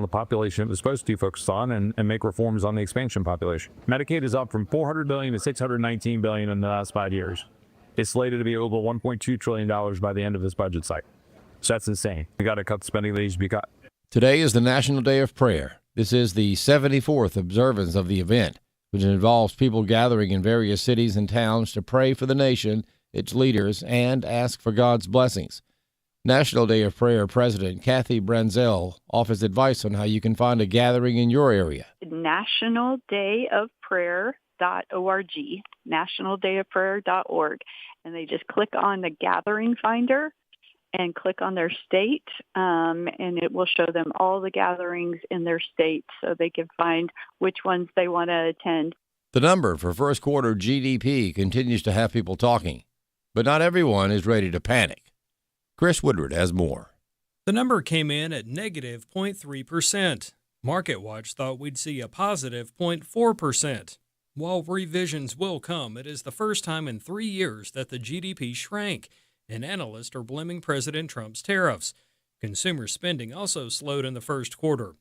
the population it was supposed to focus on and make reforms on the expansion population. Medicaid is up from $400 billion to $619 billion in the last 5 years. It's slated to be over $1.2 trillion by the end of this budget cycle. So that's insane. We got to cut the spending that needs to be cut. Today is the National Day of Prayer. This is the 74th observance of the event, which involves people gathering in various cities and towns to pray for the nation, its leaders, and ask for God's blessings. National Day of Prayer President Kathy Branzell offers advice on how you can find a gathering in your area. nationaldayofprayer.org, nationaldayofprayer.org, and they just click on the gathering finder and click on their state, and it will show them all the gatherings in their state so they can find which ones they want to attend. The number for first quarter GDP continues to have people talking, but not everyone is ready to panic. Chris Woodward has more. The number came in at negative 0.3%. MarketWatch thought we'd see a positive 0.4%. While revisions will come, it is the first time in 3 years that the GDP shrank, and analysts are blaming President Trump's tariffs. Consumer spending also slowed in the first quarter.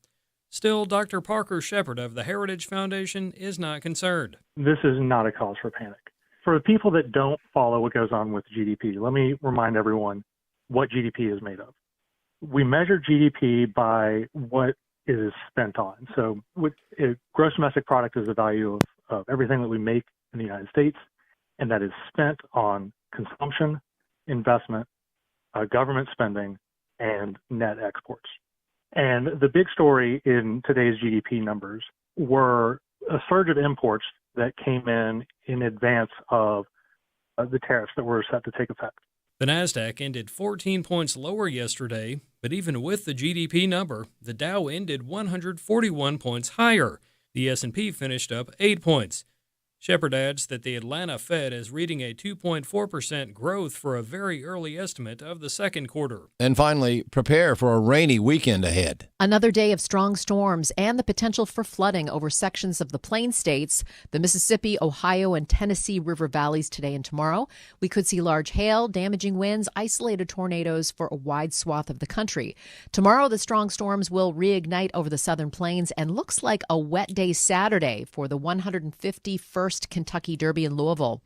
Still, Dr. Parker Shepard of the Heritage Foundation is not concerned. This is not a cause for panic. For the people that don't follow what goes on with GDP, let me remind everyone what GDP is made of. We measure GDP by what it is spent on. So gross domestic product is the value of everything that we make in the United States, and that is spent on consumption, investment, government spending, and net exports. And the big story in today's GDP numbers were a surge of imports that came in advance of the tariffs that were set to take effect. The Nasdaq ended 14 points lower yesterday, but even with the GDP number, the Dow ended 141 points higher. The S&P finished up 8 points. Shepard adds that the Atlanta Fed is reading a 2.4% growth for a very early estimate of the second quarter. And finally, prepare for a rainy weekend ahead. Another day of strong storms and the potential for flooding over sections of the Plain States, the Mississippi, Ohio, and Tennessee River valleys today and tomorrow. We could see large hail, damaging winds, isolated tornadoes for a wide swath of the country. Tomorrow, the strong storms will reignite over the southern plains and looks like a wet day Saturday for the 151st Kentucky Derby in Louisville.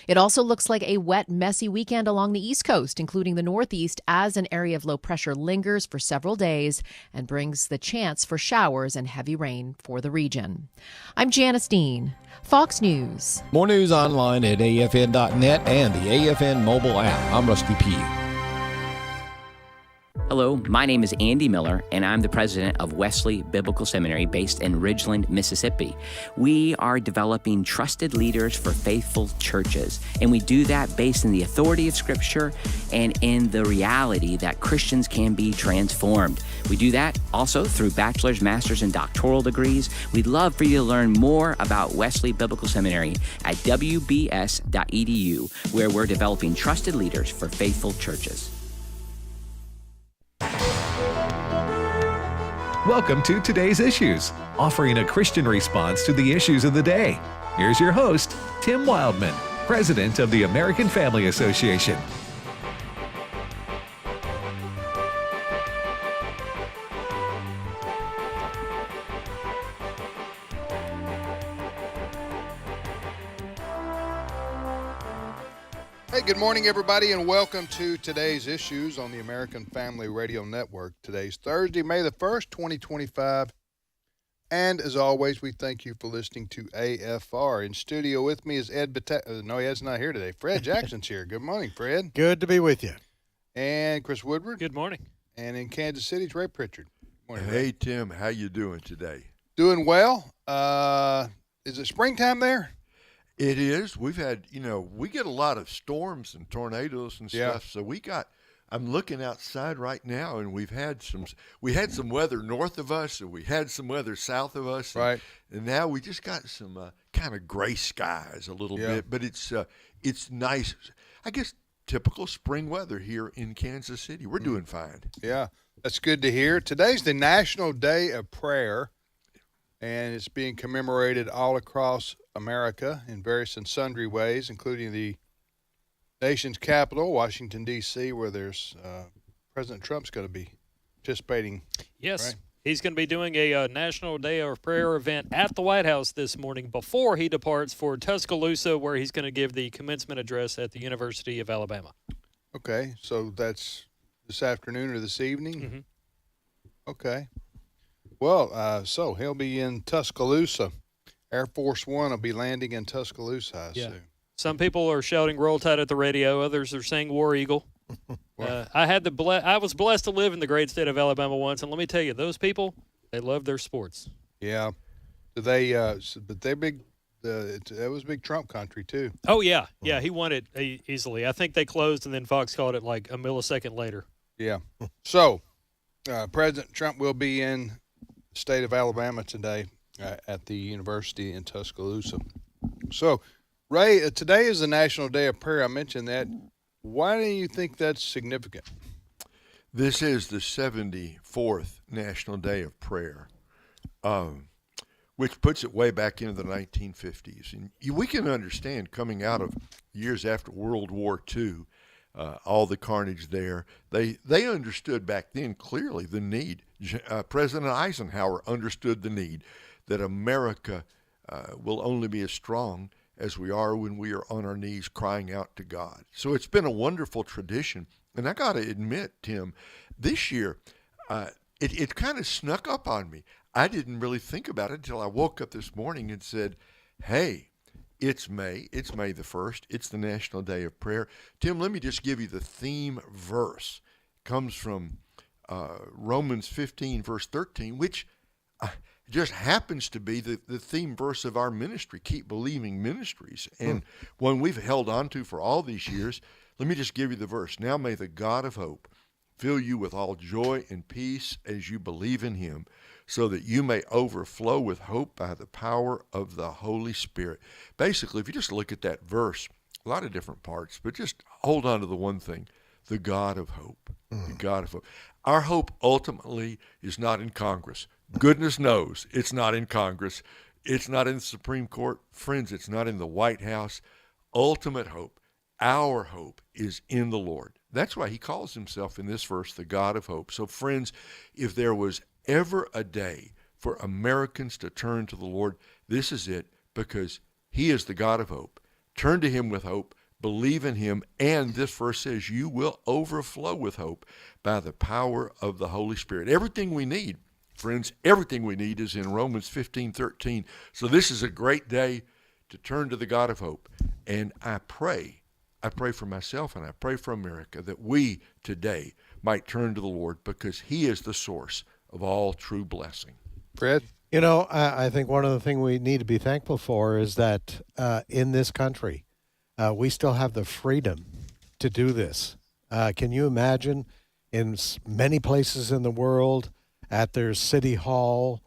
It also looks like a wet, messy weekend along the East Coast, including the Northeast, as an area of low pressure lingers for several days and brings the chance for showers and heavy rain for the region. I'm Janice Dean, Fox News. More news online at afn.net and the AFN mobile app. I'm Rusty Pugh. Hello, my name is Andy Miller, and I'm the president of Wesley Biblical Seminary based in Ridgeland, Mississippi. We are developing trusted leaders for faithful churches, and we do that based in the authority of Scripture and in the reality that Christians can be transformed. We do that also through bachelor's, master's, and doctoral degrees. We'd love for you to learn more about Wesley Biblical Seminary at wbs.edu, where we're developing trusted leaders for faithful churches. Welcome to Today's Issues, offering a Christian response to the issues of the day. Here's your host, Tim Wildman, President of the American Family Association. Hey, good morning, everybody, and welcome to Today's Issues on the American Family Radio Network. Today's Thursday, May the 1st, 2025. And as always, we thank you for listening to AFR. In studio with me is Ed No, Ed's not here today. Fred Jackson's here. Good morning, Fred. Good to be with you. And Chris Woodward. Good morning. And in Kansas City, it's Ray Pritchard. Good morning, Hey, Ray. Tim, how you doing today? Doing well. Is it springtime there? It is. We've had, we get a lot of storms and tornadoes and stuff. Yeah. So I'm looking outside right now, and we had some weather north of us, and we had some weather south of us. Right. And now we just got some kind of gray skies a little bit, but it's nice. I guess typical spring weather here in Kansas City. We're doing fine. Yeah, that's good to hear. Today's the National Day of Prayer, and it's being commemorated all across America in various and sundry ways, including the nation's capital, Washington, D.C., where there's President Trump's going to be participating. Yes, right? He's going to be doing a National Day of Prayer event at the White House this morning before he departs for Tuscaloosa, where he's going to give the commencement address at the University of Alabama. Okay, so that's this afternoon or this evening? Mm-hmm. Okay. Well, so he'll be in Tuscaloosa. Air Force One will be landing in Tuscaloosa, I assume. Some people are shouting "Roll Tide" at the radio. Others are saying "War Eagle." I was blessed to live in the great state of Alabama once, and let me tell you, those people, they love their sports. Yeah. Do they? But they're big. It was big Trump country too. Oh yeah, yeah. He won it easily. I think they closed, and then Fox called it like a millisecond later. Yeah. So, President Trump will be in the state of Alabama today at the university in Tuscaloosa. So, Ray, today is the National Day of Prayer. I mentioned that. Why do you think that's significant? This is the 74th National Day of Prayer, which puts it way back into the 1950s. And we can understand, coming out of years after World War II, all the carnage there, they understood back then clearly the need. President Eisenhower understood the need that America will only be as strong as we are when we are on our knees crying out to God. So it's been a wonderful tradition. And I got to admit, Tim, this year, it kind of snuck up on me. I didn't really think about it until I woke up this morning and said, hey, it's May the 1st. It's the National Day of Prayer. Tim, let me just give you the theme verse. It comes from Romans 15, verse 13, which just happens to be the theme verse of our ministry, Keep Believing Ministries, and one we've held on to for all these years. Let me just give you the verse. Now may the God of hope fill you with all joy and peace as you believe in him, so that you may overflow with hope by the power of the Holy Spirit. Basically, if you just look at that verse, a lot of different parts, but just hold on to the one thing, the God of hope, the God of hope. Our hope ultimately is not in Congress. Goodness knows it's not in Congress. It's not in the Supreme Court. Friends, it's not in the White House. Ultimate hope, our hope, is in the Lord. That's why he calls himself in this verse the God of hope. So friends, if there was ever a day for Americans to turn to the Lord, this is it, because he is the God of hope. Turn to him with hope, believe in him, and this verse says you will overflow with hope by the power of the Holy Spirit. Everything we need, friends, everything we need is in Romans 15:13. So this is a great day to turn to the God of hope. And I pray for myself and I pray for America that we today might turn to the Lord, because he is the source of all true blessing. Fred? You know, I think one of the things we need to be thankful for is that in this country, we still have the freedom to do this. Can you imagine in many places in the world, at their city hall,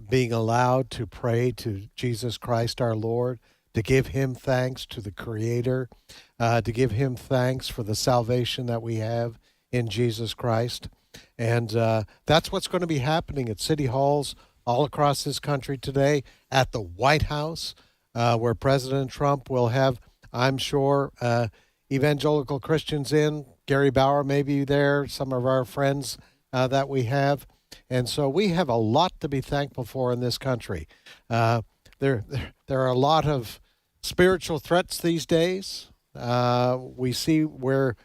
being allowed to pray to Jesus Christ our Lord, to give him thanks to the Creator, to give him thanks for the salvation that we have in Jesus Christ. And that's what's going to be happening at city halls all across this country today, at the White House, where President Trump will have, I'm sure, evangelical Christians in. Gary Bauer may be there, some of our friends that we have. And so we have a lot to be thankful for in this country. There are a lot of spiritual threats these days. We see where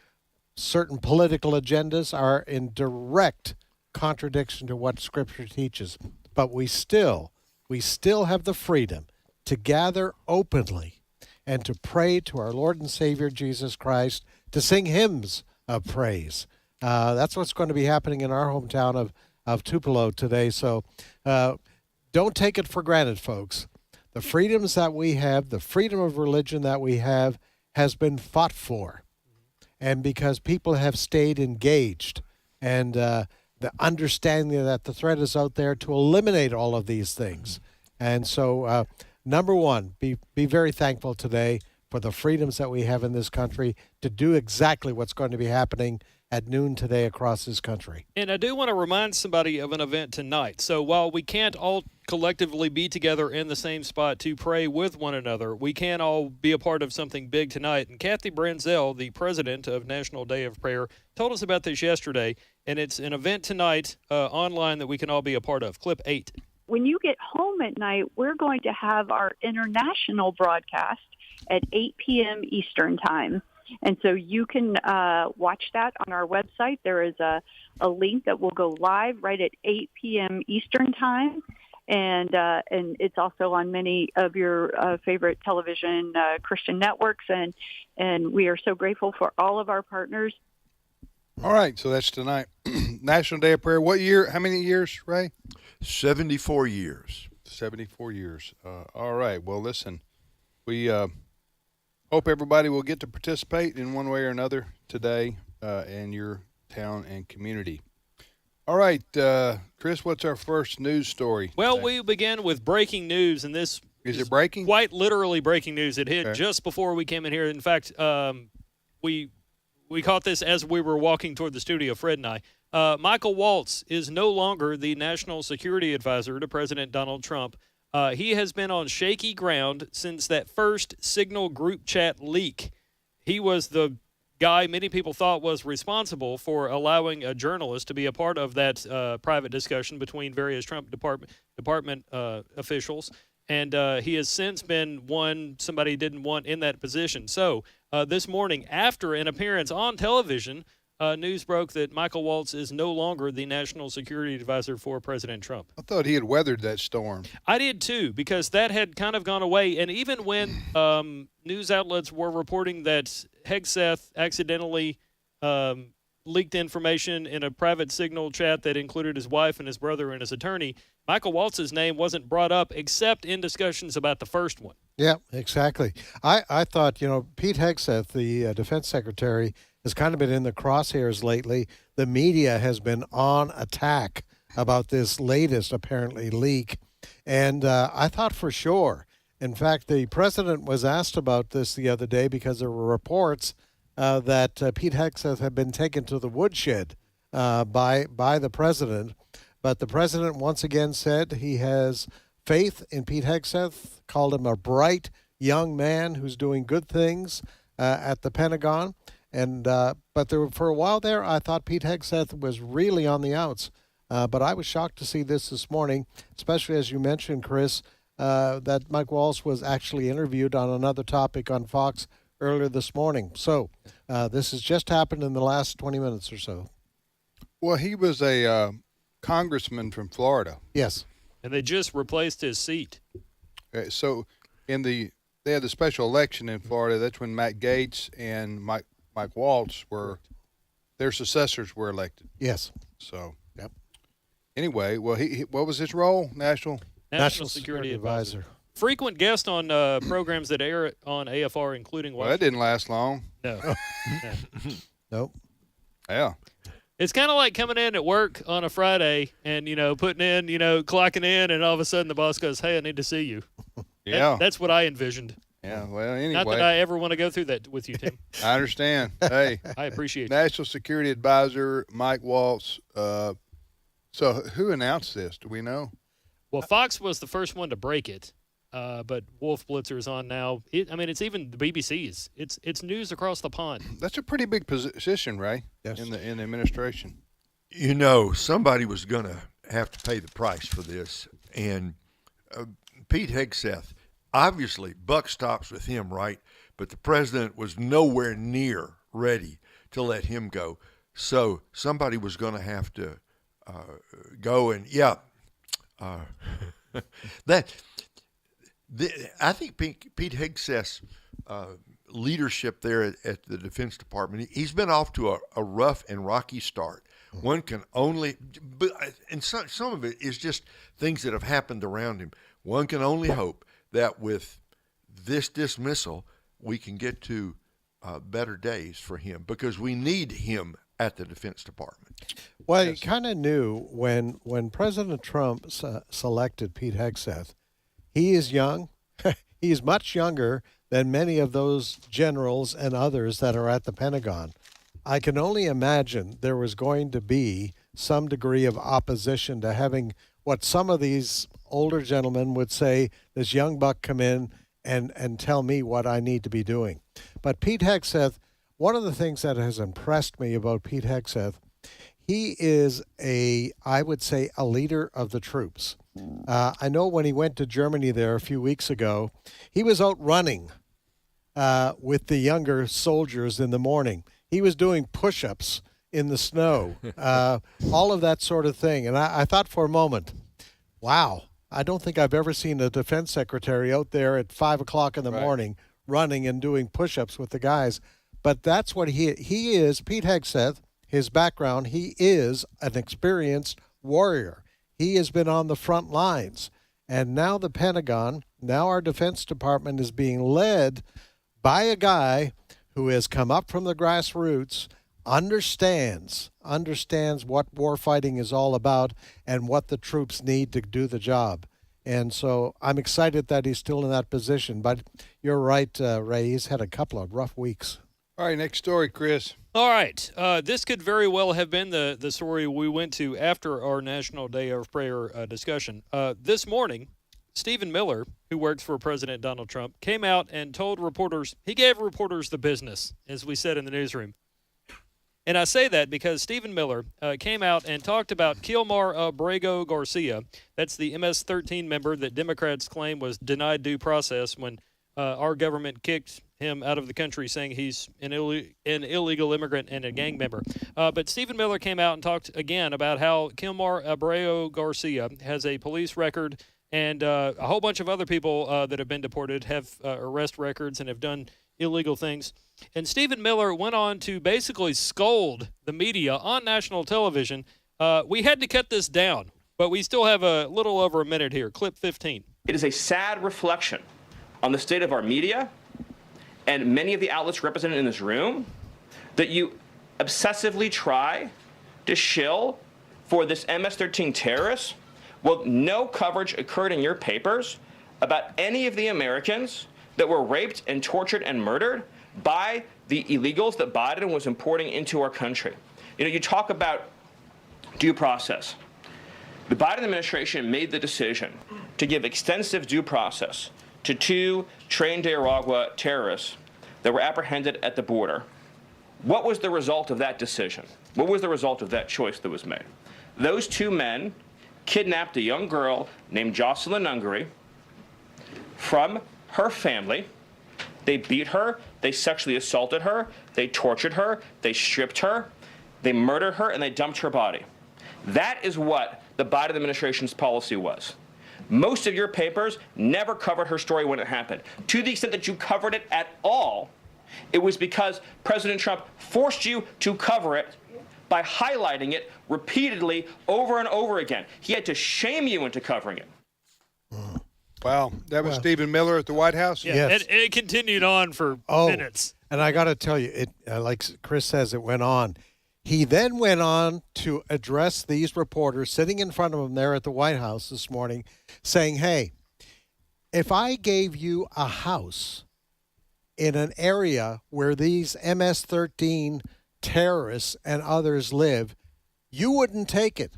certain political agendas are in direct contradiction to what Scripture teaches. But we still have the freedom to gather openly and to pray to our Lord and Savior Jesus Christ, to sing hymns of praise. That's what's going to be happening in our hometown of Tupelo today. So don't take it for granted, folks. The freedoms that we have, the freedom of religion that we have, has been fought for. And because people have stayed engaged, and the understanding that the threat is out there to eliminate all of these things. And so, number one, be very thankful today for the freedoms that we have in this country to do exactly what's going to be happening at noon today across this country. And I do want to remind somebody of an event tonight. So while we can't all collectively be together in the same spot to pray with one another. We can't all be a part of something big tonight. And Kathy Branzell, the president of National Day of Prayer, told us about this yesterday, and it's an event tonight online that we can all be a part of. Clip 8. When you get home at night, we're going to have our international broadcast at 8 p.m. Eastern Time. And so you can watch that on our website. There is a link that will go live right at 8 p.m. Eastern Time. And it's also on many of your favorite television Christian networks. And we are so grateful for all of our partners. All right, so that's tonight. National Day of Prayer. What year? How many years, Ray? 74 years. 74 years. All right. Well, listen, we hope everybody will get to participate in one way or another today in your town and community. All right, Chris, what's our first news story? Well, today? we begin with breaking news, and this is it breaking? Quite literally breaking news. It hit Okay. just before we came in here. In fact, we caught this as we were walking toward the studio, Fred and I. Michael Waltz is no longer the national security advisor to President Donald Trump. He has been on shaky ground since that first Signal group chat leak. He was the guy many people thought was responsible for allowing a journalist to be a part of that private discussion between various Trump department officials. And he has since been one somebody didn't want in that position. So this morning, after an appearance on television, news broke that Michael Waltz is no longer the national security advisor for President Trump. I thought he had weathered that storm. I did too, because that had kind of gone away. And even when news outlets were reporting that Hegseth accidentally leaked information in a private Signal chat that included his wife and his brother and his attorney, Michael Waltz's name wasn't brought up except in discussions about the first one. Yeah, exactly. I thought, Pete Hegseth, the defense secretary, has kind of been in the crosshairs lately. The media has been on attack about this latest, apparently, leak. And I thought for sure. In fact, the president was asked about this the other day because there were reports that Pete Hegseth had been taken to the woodshed by the president. But the president once again said he has faith in Pete Hegseth, called him a bright young man who's doing good things at the Pentagon. And but for a while there, I thought Pete Hegseth was really on the outs. But I was shocked to see this morning, especially as you mentioned, Chris, that Mike Waltz was actually interviewed on another topic on Fox earlier this morning. So this has just happened in the last 20 minutes or so. Well, he was a congressman from Florida. Yes. And they just replaced his seat. So they had the special election in Florida. That's when Matt Gaetz and Mike Waltz their successors were elected. Yes. So, yep. Anyway, well, he what was his role? National Security Advisor. Frequent guest on programs that air on AFR, including Well, that didn't last long. No. Nope. Yeah. It's kind of like coming in at work on a Friday and, putting in, clocking in, and all of a sudden the boss goes, "Hey, I need to see you." Yeah. That's what I envisioned. Yeah, well, anyway. Not that I ever want to go through that with you, Tim. I understand. Hey. I appreciate it. National Security Advisor Mike Waltz. So who announced this? Do we know? Well, Fox was the first one to break it, but Wolf Blitzer is on now. It's even the BBC's. It's news across the pond. That's a pretty big position, Ray, yes. in the administration. Somebody was going to have to pay the price for this, and Pete Hegseth, obviously, buck stops with him, right? But the president was nowhere near ready to let him go. So somebody was going to have to go and, I think Pete Hegseth's leadership there at the Defense Department, he's been off to a rough and rocky start. One can only, and some of it is just things that have happened around him. One can only hope that with this dismissal, we can get to better days for him, because we need him at the Defense Department. Well, you kind of knew when President Trump selected Pete Hegseth, he is young. He's much younger than many of those generals and others that are at the Pentagon. I can only imagine there was going to be some degree of opposition to having what some of these older gentleman would say, this young buck come in and tell me what I need to be doing. But Pete Hegseth, one of the things that has impressed me about Pete Hegseth, he is I would say, a leader of the troops. I know when he went to Germany there a few weeks ago, he was out running with the younger soldiers in the morning. He was doing push-ups in the snow, all of that sort of thing. And I thought for a moment, wow, I don't think I've ever seen a defense secretary out there at 5 o'clock in the morning running and doing push-ups with the guys. But that's what he is. Pete Hegseth, his background, he is an experienced warrior. He has been on the front lines. And now the Pentagon, now our Defense Department is being led by a guy who has come up from the grassroots, understands what warfighting is all about and what the troops need to do the job. And so I'm excited that he's still in that position. But you're right, Ray, he's had a couple of rough weeks. All right, next story, Chris. All right. This could very well have been the story we went to after our National Day of Prayer discussion. This morning, Stephen Miller, who works for President Donald Trump, came out and told reporters, he gave reporters the business, as we said in the newsroom. And I say that because Stephen Miller came out and talked about Kilmar Abrego Garcia. That's the MS-13 member that Democrats claim was denied due process when our government kicked him out of the country, saying he's an illegal immigrant and a gang member. But Stephen Miller came out and talked again about how Kilmar Abrego Garcia has a police record, and a whole bunch of other people that have been deported have arrest records and have done illegal things. And Stephen Miller went on to basically scold the media on national television. We had to cut this down, but we still have a little over a minute here. Clip 15. It is a sad reflection on the state of our media and many of the outlets represented in this room that you obsessively try to shill for this MS-13 terrorist. Well, no coverage occurred in your papers about any of the Americans that were raped and tortured and murdered by the illegals that Biden was importing into our country. You know, you talk about due process. The Biden administration made the decision to give extensive due process to 2 Tren de Aragua terrorists that were apprehended at the border. What was the result of that decision? What was the result of that choice that was made? Those 2 men kidnapped a young girl named Jocelyn Ungary from her family. They beat her, they sexually assaulted her, they tortured her, they stripped her, they murdered her, and they dumped her body. That is what the Biden administration's policy was. Most of your papers never covered her story when it happened. To the extent that you covered it at all, it was because President Trump forced you to cover it by highlighting it repeatedly over and over again. He had to shame you into covering it. Wow, that was Stephen Miller at the White House? Yeah, Yes. and it continued on for minutes. And I got to tell you, it like Chris says, it went on. He then went on to address these reporters sitting in front of him there at the White House this morning, saying, hey, if I gave you a house in an area where these MS-13 terrorists and others live, you wouldn't take it.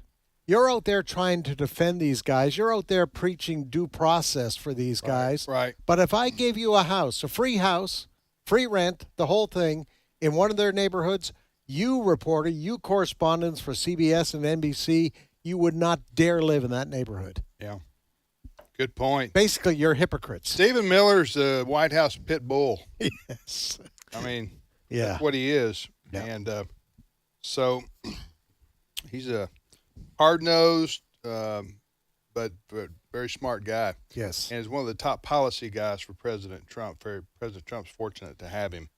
You're out there trying to defend these guys. You're out there preaching due process for these guys. Right. But if I gave you a house, free rent, the whole thing, in one of their neighborhoods, you reporter, you correspondents for CBS and NBC, you would not dare live in that neighborhood. Yeah. Good point. Basically, you're hypocrites. Stephen Miller's the White House pit bull. Yes. I mean, Yeah. that's what he is. Yeah. And so he's a hard-nosed, but very smart guy. Yes. And is one of the top policy guys for President Trump. President Trump's fortunate to have him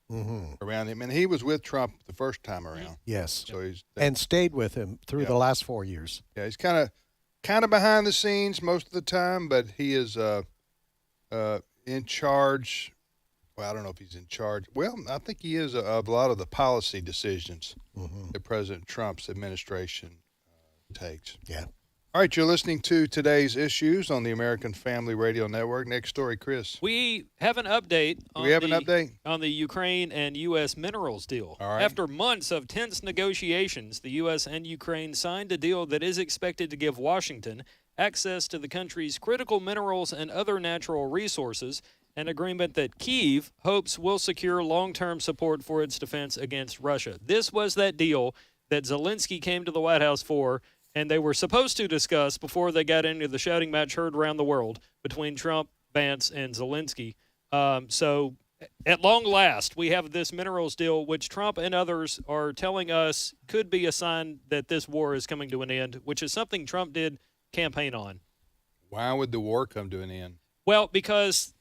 around him. And he was with Trump the first time around. Yes. So he's And stayed with him through the last 4 years. yeah, he's kind of behind the scenes most of the time, but he is in charge. Well, I don't know if he's in charge. Well, I think he is of a lot of the policy decisions that President Trump's administration takes. Yeah. All right, you're listening to today's issues on the American Family Radio Network. Next story, Chris. We have an update. On the Ukraine and U.S. minerals deal. All right. After months of tense negotiations, the U.S. and Ukraine signed a deal that is expected to give Washington access to the country's critical minerals and other natural resources, an agreement that Kyiv hopes will secure long-term support for its defense against Russia. This was that deal that Zelensky came to the White House for, and they were supposed to discuss before they got into the shouting match heard around the world between Trump, Vance, and Zelensky. So at long last, we have this minerals deal, which Trump and others are telling us could be a sign that this war is coming to an end, which is something Trump did campaign on. Why would the war come to an end? Well, because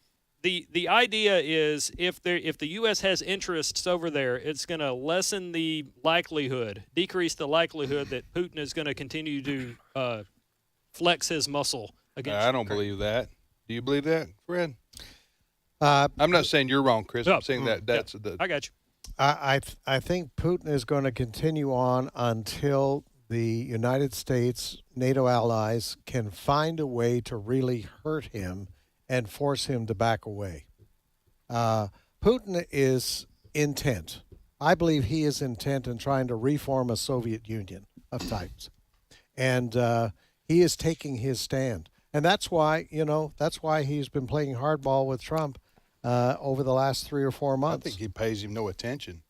the idea is if the U.S. has interests over there, it's going to lessen the likelihood, decrease the likelihood that Putin is going to continue to flex his muscle against I don't Ukraine. believe that. Do you believe that, Fred? I'm not saying you're wrong, Chris. I'm saying that's the. I got you. I think Putin is going to continue on until the United States, NATO allies can find a way to really hurt him and force him to back away. Putin is intent. I believe he is intent in trying to reform a Soviet Union of types. And he is taking his stand. And that's why, that's why he's been playing hardball with Trump over the last 3 or 4 months. I think he pays him no attention.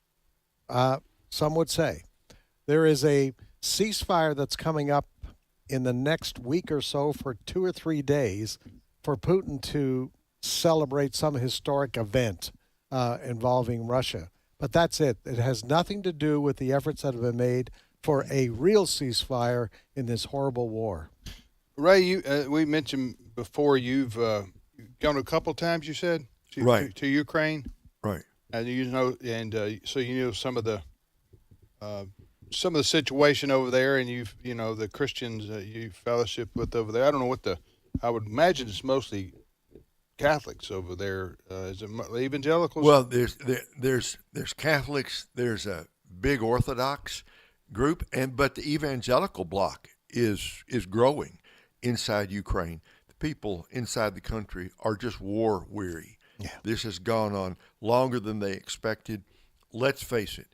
Some would say. There is a ceasefire that's coming up in the next week or so for 2 or 3 days for Putin to celebrate some historic event involving Russia. But that's it. It has nothing to do with the efforts that have been made for a real ceasefire in this horrible war. Ray, we mentioned before you've gone a couple times, you said? Right. To Ukraine? Right. And so you know some of the situation over there, and the Christians you fellowship with over there. I don't know I would imagine it's mostly Catholics over there. Is it evangelicals? Well, there's Catholics. There's a big Orthodox group, but the evangelical bloc is growing inside Ukraine. The people inside the country are just war weary. Yeah. This has gone on longer than they expected. Let's face it,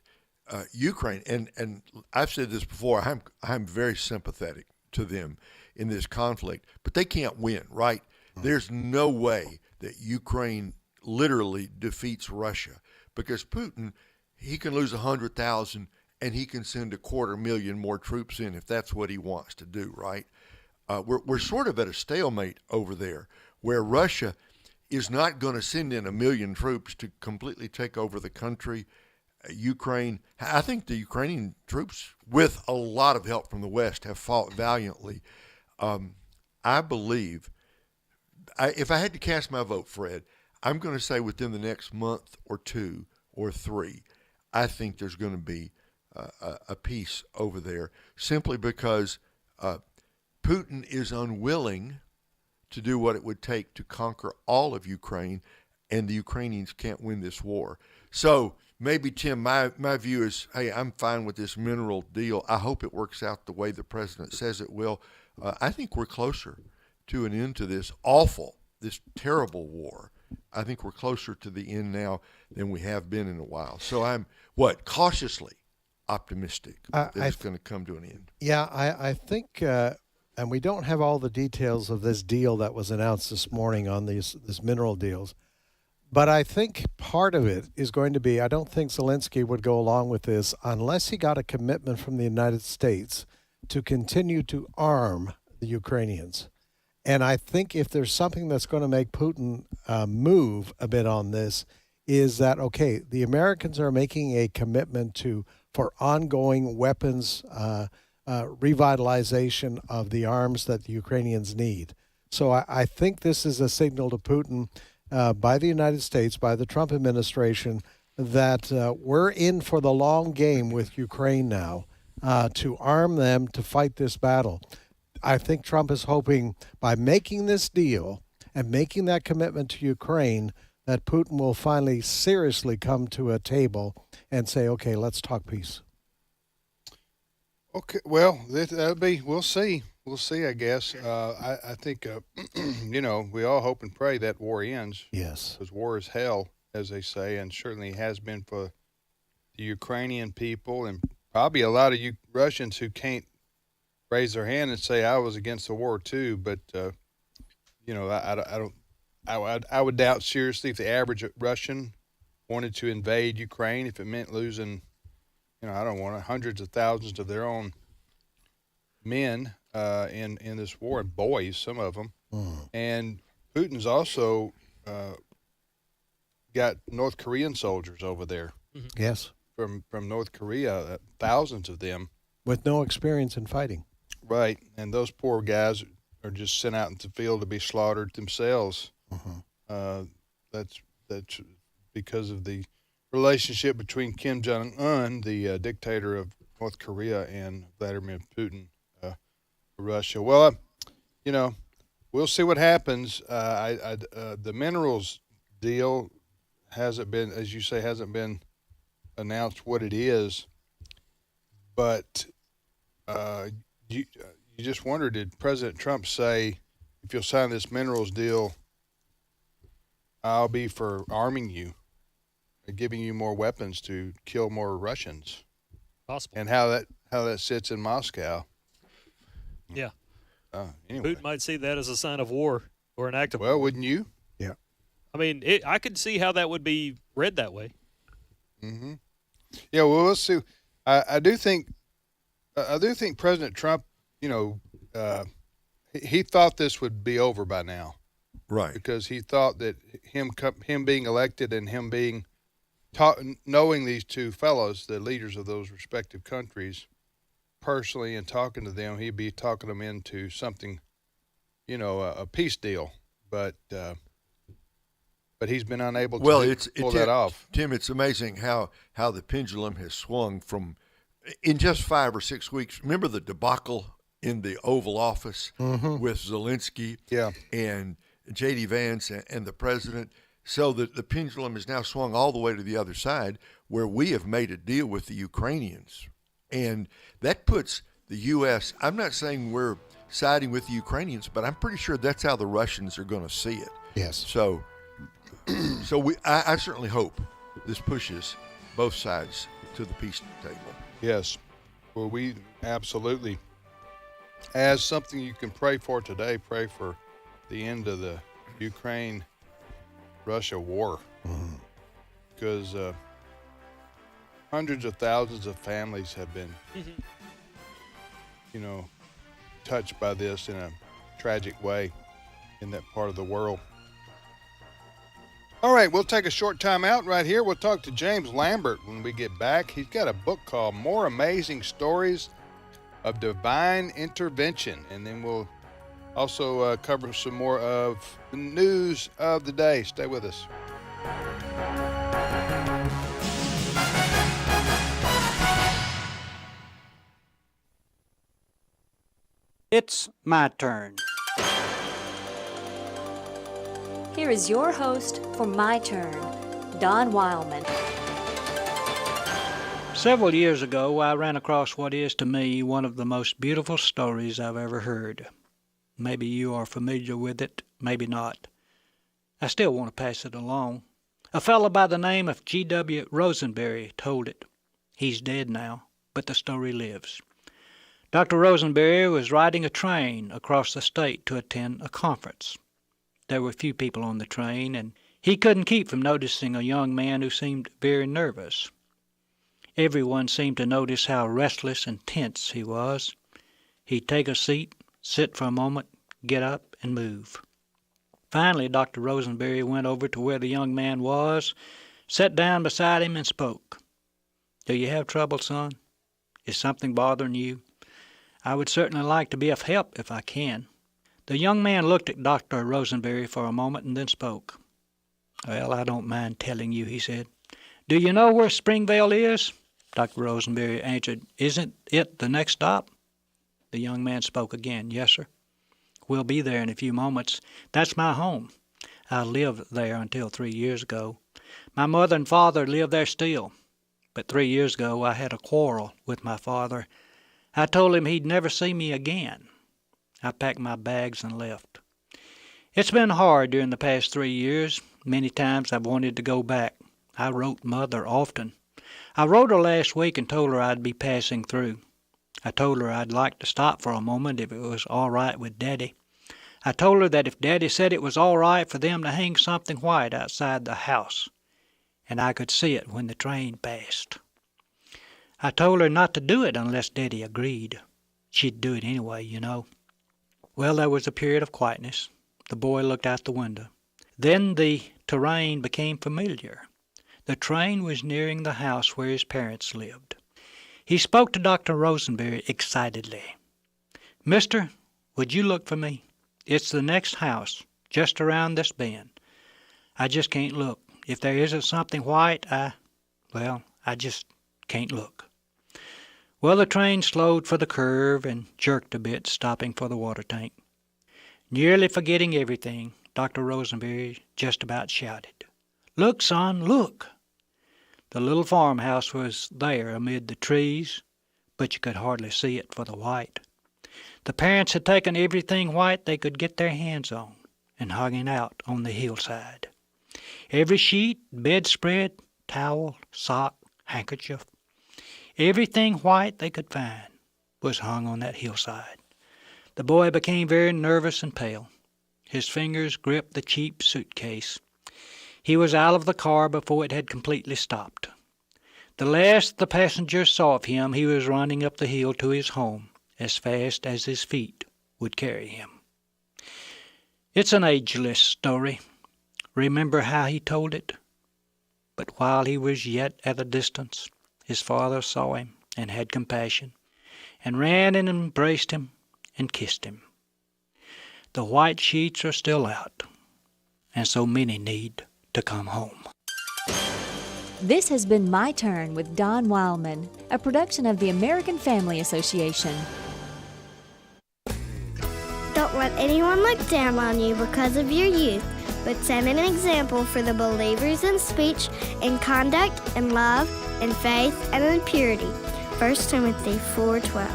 Ukraine, and I've said this before, I'm very sympathetic to them in this conflict, but they can't win, right? There's no way that Ukraine literally defeats Russia, because Putin, he can lose 100,000 and he can send 250,000 more troops in if that's what he wants to do, right? We're sort of at a stalemate over there, where Russia is not going to send in 1 million troops to completely take over the country. Ukraine, I think the Ukrainian troops, with a lot of help from the West, have fought valiantly. I believe, if I had to cast my vote, Fred, I'm going to say within the next month or 2 or 3, I think there's going to be a peace over there, simply because Putin is unwilling to do what it would take to conquer all of Ukraine, and the Ukrainians can't win this war. So maybe, Tim, my view is, hey, I'm fine with this mineral deal. I hope it works out the way the president says it will. I think we're closer to an end to this terrible war. I think we're closer to the end now than we have been in a while. So I'm, cautiously optimistic that it's going to come to an end. Yeah, I think, and we don't have all the details of this deal that was announced this morning on this mineral deals, but I think part of it is going to be, I don't think Zelensky would go along with this unless he got a commitment from the United States to continue to arm the Ukrainians. And I think if there's something that's going to make Putin move a bit on this, is that, okay, the Americans are making a commitment for ongoing weapons revitalization of the arms that the Ukrainians need. So I think this is a signal to Putin by the United States, by the Trump administration, that we're in for the long game with Ukraine now, to arm them to fight this battle. I think Trump is hoping by making this deal and making that commitment to Ukraine that Putin will finally seriously come to a table and say, okay, let's talk peace. Okay, well, that'll be, we'll see. We'll see, I guess. I think, we all hope and pray that war ends. Yes. Because war is hell, as they say, and certainly has been for the Ukrainian people and probably a lot of you Russians who can't raise their hand and say I was against the war too. But you know, I would doubt seriously if the average Russian wanted to invade Ukraine if it meant losing, you know, I don't want hundreds of thousands of their own men in this war, and boys, some of them. And Putin's also got North Korean soldiers over there. Yes. From North Korea, thousands of them. With no experience in fighting. Right, and those poor guys are just sent out into the field to be slaughtered themselves. That's because of the relationship between Kim Jong-un, the dictator of North Korea, and Vladimir Putin, Russia. Well, you know, we'll see what happens. The minerals deal hasn't been, as you say, hasn't been announced what it is, but you just wonder, did President Trump say, if you'll sign this minerals deal, I'll be for arming you, giving you more weapons to kill more Russians? Possible. And how that sits in Moscow. Yeah. Anyway. Putin might see that as a sign of war or an act of war. Well, wouldn't you? Yeah. I mean, I could see how that would be read that way. Mm-hmm. Yeah, well, we'll see. I do think President Trump, you know, he thought this would be over by now. Right. Because he thought that him being elected and him being knowing these two fellows, the leaders of those respective countries, personally, and talking to them, he'd be talking them into something, you know, a peace deal. But he's been unable to pull that off. Tim, it's amazing how the pendulum has swung from, in just 5 or 6 weeks. Remember the debacle in the Oval Office with Zelensky and J.D. Vance and the president? So that the pendulum has now swung all the way to the other side, where we have made a deal with the Ukrainians. And that puts the U.S., I'm not saying we're siding with the Ukrainians, but I'm pretty sure that's how the Russians are going to see it. Yes. So I certainly hope this pushes both sides to the peace table. Yes. Well, we absolutely, as something you can pray for today, pray for the end of the Ukraine-Russia war. Because hundreds of thousands of families have been, you know, touched by this in a tragic way in that part of the world. All right, we'll take a short time out right here. We'll talk to James Lambert when we get back. He's got a book called More Amazing Stories of Divine Intervention. And then we'll also cover some more of the news of the day. Stay with us. It's my turn. Here is your host for My Turn, Don Wildman. Several years ago, I ran across what is to me one of the most beautiful stories I've ever heard. Maybe you are familiar with it, maybe not. I still want to pass it along. A fellow by the name of G.W. Rosenberry told it. He's dead now, but the story lives. Dr. Rosenberry was riding a train across the state to attend a conference. There were few people on the train, and he couldn't keep from noticing a young man who seemed very nervous. Everyone seemed to notice how restless and tense he was. He'd take a seat, sit for a moment, get up, and move. Finally, Dr. Rosenberry went over to where the young man was, sat down beside him, and spoke. "Do you have trouble, son? Is something bothering you? I would certainly like to be of help if I can." The young man looked at Dr. Rosenberry for a moment and then spoke. "Well, I don't mind telling you," he said. "Do you know where Springvale is?" Dr. Rosenberry answered, "Isn't it the next stop?" The young man spoke again. "Yes, sir. We'll be there in a few moments. That's my home. I lived there until 3 years ago. My mother and father live there still. But 3 years ago I had a quarrel with my father. I told him he'd never see me again. I packed my bags and left. It's been hard during the past 3 years. Many times I've wanted to go back. I wrote Mother often. I wrote her last week and told her I'd be passing through. I told her I'd like to stop for a moment if it was all right with Daddy. I told her that if Daddy said it was all right for them to hang something white outside the house, and I could see it when the train passed. I told her not to do it unless Daddy agreed. She'd do it anyway, you know. Well, there was a period of quietness. The boy looked out the window. Then the terrain became familiar. The train was nearing the house where his parents lived. He spoke to Dr. Rosenberry excitedly. "Mister, would you look for me? It's the next house, just around this bend. I just can't look. If there isn't something white, I just can't look." Well, the train slowed for the curve and jerked a bit, stopping for the water tank. Nearly forgetting everything, Dr. Rosenberry just about shouted, "Look, son, look!" The little farmhouse was there amid the trees, but you could hardly see it for the white. The parents had taken everything white they could get their hands on and hung it out on the hillside. Every sheet, bedspread, towel, sock, handkerchief, everything white they could find was hung on that hillside. The boy became very nervous and pale. His fingers gripped the cheap suitcase. He was out of the car before it had completely stopped. The last the passengers saw of him, he was running up the hill to his home as fast as his feet would carry him. It's an ageless story. Remember how he told it? But while he was yet at a distance, his father saw him and had compassion, and ran and embraced him and kissed him. The white sheets are still out, and so many need to come home. This has been My Turn with Don Wildman, a production of the American Family Association. Don't let anyone look down on you because of your youth, but set an example for the believers in speech, in conduct, in love, in faith, and in purity. 1 Timothy 4:12.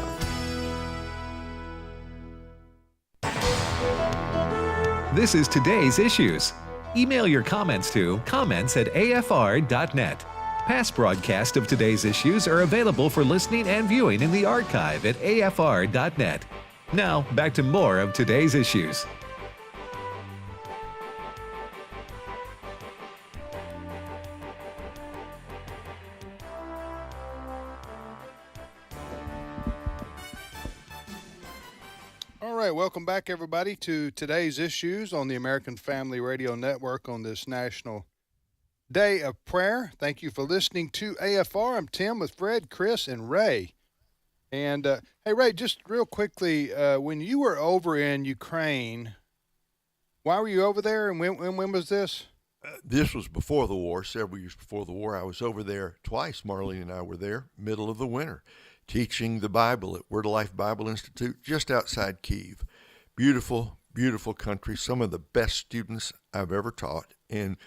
This is Today's Issues. Email your comments to comments@afr.net. Past broadcasts of Today's Issues are available for listening and viewing in the archive at afr.net. Now, back to more of Today's Issues. All right, welcome back, everybody, to Today's Issues on the American Family Radio Network on this National Day of Prayer. Thank you for listening to AFR. I'm Tim with Fred, Chris, and Ray. And, hey, Ray, just real quickly, when you were over in Ukraine, why were you over there, and when was this? This was before the war, several years before the war. I was over there twice. Marlene and I were there, middle of the winter, teaching the Bible at Word of Life Bible Institute just outside Kyiv. Beautiful, beautiful country. Some of the best students I've ever taught. And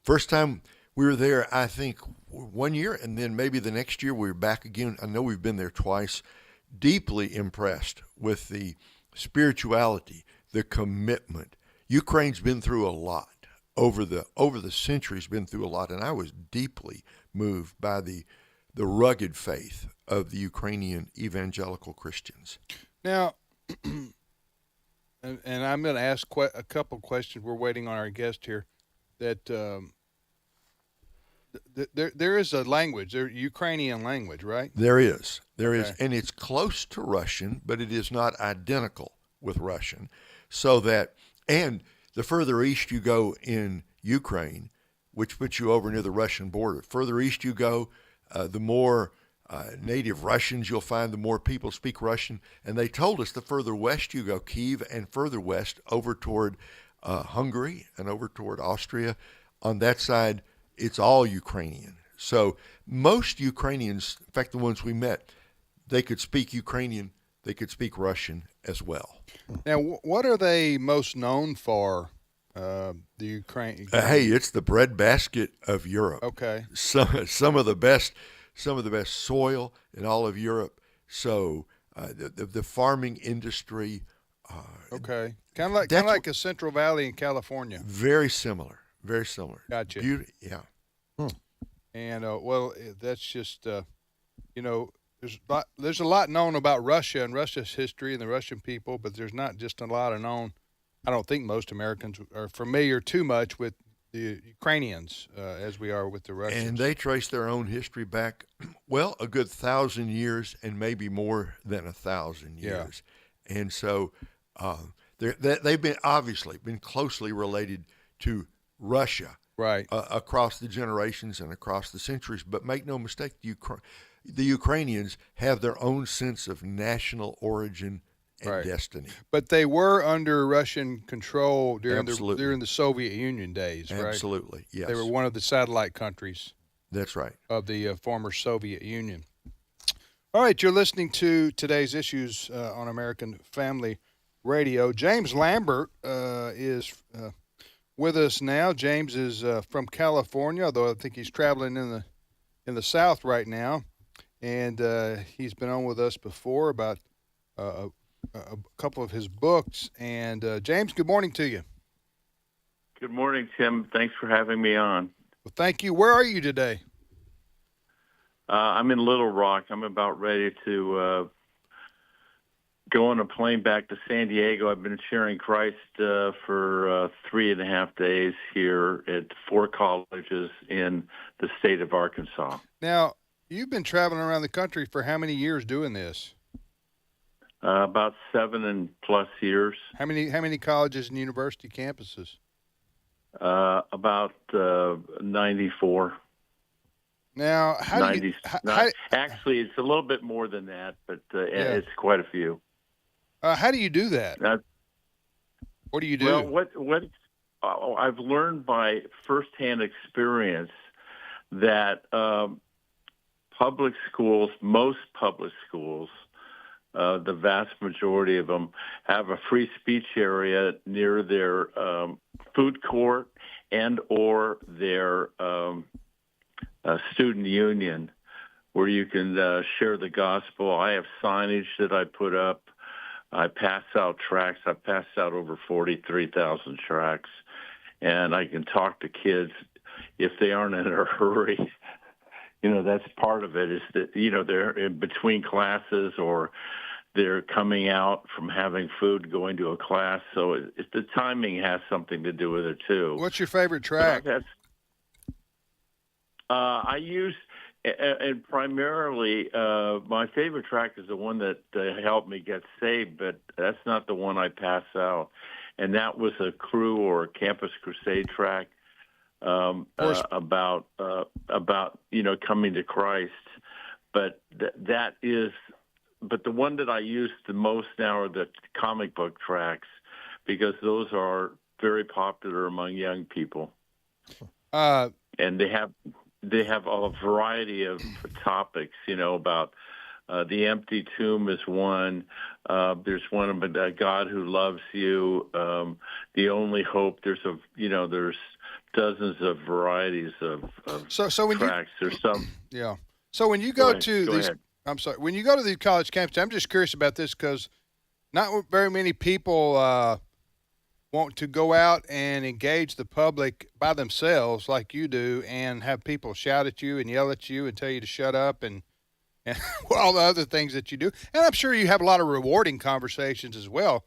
first time we were there, I think, 1 year, and then maybe the next year we were back again. I know we've been there twice. Deeply impressed with the spirituality, the commitment. Ukraine's been through a lot. Over the centuries, been through a lot, and I was deeply moved by the rugged faith of the Ukrainian evangelical Christians. Now, and I'm going to ask a couple questions. We're waiting on our guest here. That there is a language, Ukrainian language, right? There is, and it's close to Russian, but it is not identical with Russian. So that, and the further east you go in Ukraine, which puts you over near the Russian border, further east you go, the more native Russians you'll find, the more people speak Russian. And they told us the further west you go, Kyiv, and further west over toward Hungary and over toward Austria, on that side, it's all Ukrainian. So most Ukrainians, in fact, the ones we met, they could speak Ukrainian, they could speak Russian as well. Now, what are they most known for, the Ukraine? Hey, it's the breadbasket of Europe. Okay. Some of the best soil in all of Europe. So the farming industry. Okay. Kind of like a Central Valley in California. Very similar. Very similar. Gotcha. Yeah. And well, that's just there's there's a lot known about Russia and Russia's history and the Russian people, but there's not just a lot of known. I don't think most Americans are familiar too much with the Ukrainians as we are with the Russians. And they trace their own history back, well, a good 1,000 years and maybe more than 1,000 years. Yeah. And so they've been obviously been closely related to Russia, right, across the generations and across the centuries. But make no mistake, the Ukrainians have their own sense of national origin and destiny. But they were under Russian control during the Soviet Union days, right? Absolutely, yes. They were one of the satellite countries. That's right. Of the former Soviet Union. All right, you're listening to today's issues on American Family Radio. James Lambert is with us now. James is from California, although I think he's traveling in the South right now, and he's been on with us before about a couple of his books. And James, good morning to you. Good morning, Tim. Thanks for having me on. Well, thank you. Where are you today? I'm in Little Rock. I'm about ready to go on a plane back to San Diego. I've been sharing Christ for 3.5 days here at 4 colleges in the state of Arkansas. Now, you've been traveling around the country for how many years doing this? About 7+ years. How many colleges and university campuses? About 94. Now, actually, it's a little bit more than that, but it's quite a few. How do you do that? What do you do? Well, what I've learned by firsthand experience that most public schools, the vast majority of them, have a free speech area near their food court and or their student union where you can share the gospel. I have signage that I put up. I pass out tracts. I passed out over 43,000 tracts. And I can talk to kids if they aren't in a hurry. That's part of it is that, they're in between classes or they're coming out from having food, going to a class. So the timing has something to do with it, too. What's your favorite track? I use, and primarily, my favorite track is the one that helped me get saved, but that's not the one I pass out. And that was a Cru or Campus Crusade track about coming to Christ. But but the one that I use the most now are the comic book tracks because those are very popular among young people. And they have a variety of topics, about the empty tomb is one. There's one about a God who loves you. The only hope. There's dozens of varieties of tracks. There's some. Yeah. So when you go to these, when you go to these college campuses, I'm just curious about this because not very many people want to go out and engage the public by themselves like you do and have people shout at you and yell at you and tell you to shut up and all the other things that you do. And I'm sure you have a lot of rewarding conversations as well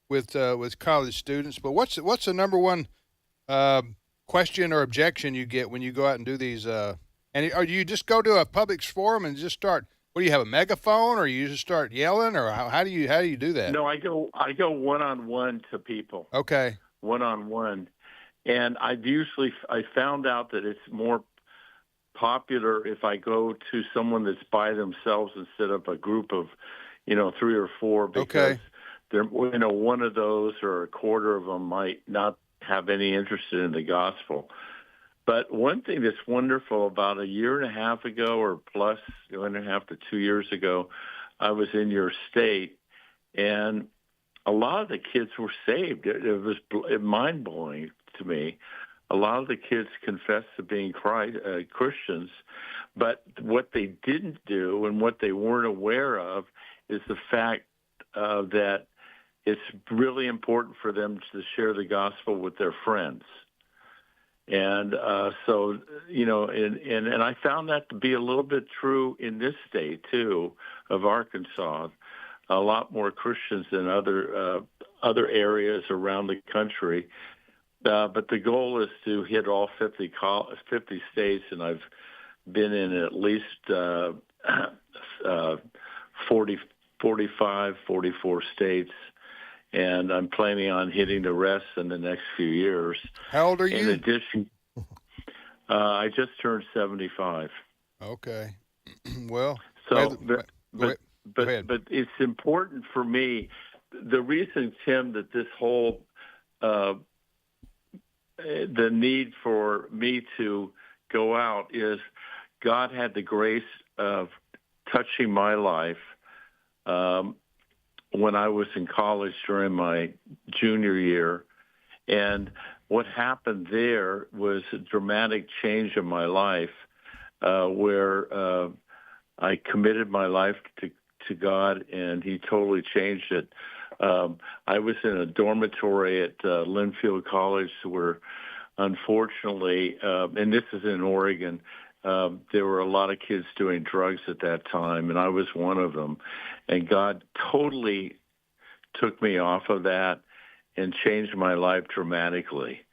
with college students. But what's the number one question or objection you get when you go out and do these? Or do you just go to a public forum and just start? What do you have, a megaphone, or you just start yelling, or how do you do that? No, I go one-on-one to people. Okay. One-on-one, and I found out that it's more popular if I go to someone that's by themselves instead of a group of, 3 or 4, because they're, one of those or a quarter of them might not have any interest in the gospel. But one thing that's wonderful, about 1.5 years ago or plus 1.5 to 2 years ago, I was in your state, and a lot of the kids were saved. It was mind-blowing to me. A lot of the kids confessed to being Christians, but what they didn't do and what they weren't aware of is the fact that it's really important for them to share the gospel with their friends. And so, you know, and I found that to be a little bit true in this state, too, of Arkansas. A lot more Christians than other areas around the country. But the goal is to hit all 50 states, and I've been in at least 44 states, and I'm planning on hitting the rest in the next few years. How old are you? In addition, I just turned 75. Okay. Well, so go ahead. But it's important for me. The reason, Tim, that this whole the need for me to go out is God had the grace of touching my life when I was in college during my junior year. And what happened there was a dramatic change in my life where I committed my life to God, and he totally changed it. I was in a dormitory at Linfield College where, unfortunately, and this is in Oregon, there were a lot of kids doing drugs at that time, and I was one of them. And God totally took me off of that and changed my life dramatically.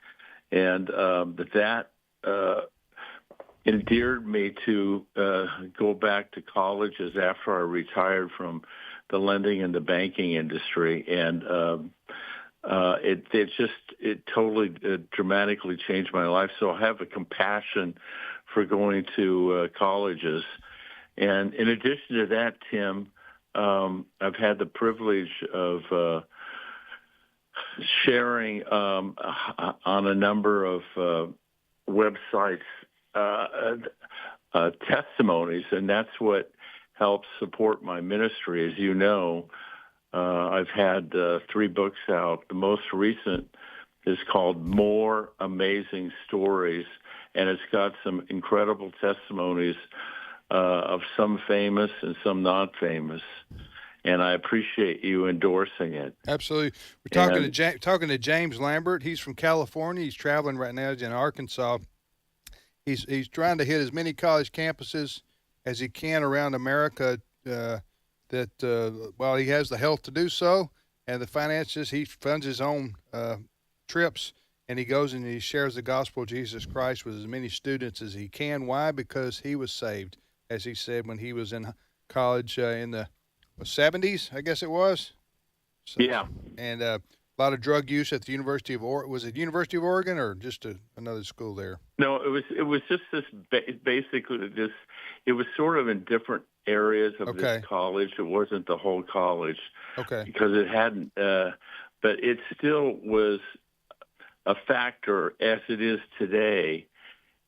And that endeared me to go back to colleges after I retired from the lending and the banking industry. And it totally dramatically changed my life. So I have a compassion for going to colleges. And in addition to that, Tim, I've had the privilege of sharing on a number of websites testimonies, and that's what helps support my ministry. As you know, I've had 3 books out. The most recent is called More Amazing Stories, and it's got some incredible testimonies of some famous and some not famous. And I appreciate you endorsing it. Absolutely. We're talking to James Lambert. He's from California. He's traveling right now. He's in Arkansas. He's trying to hit as many college campuses as he can around America. While he has the health to do so and the finances, he funds his own trips, and he goes and he shares the gospel of Jesus Christ with as many students as he can. Why? Because he was saved, as he said, when he was in college in the 70s, I guess it was. So, yeah. And a lot of drug use at the University of Oregon. Was it University of Oregon or just another school there? No, it was just this basically this. It was sort of in different areas of this college. It wasn't the whole college. Okay. Because it hadn't, but it still was a factor as it is today.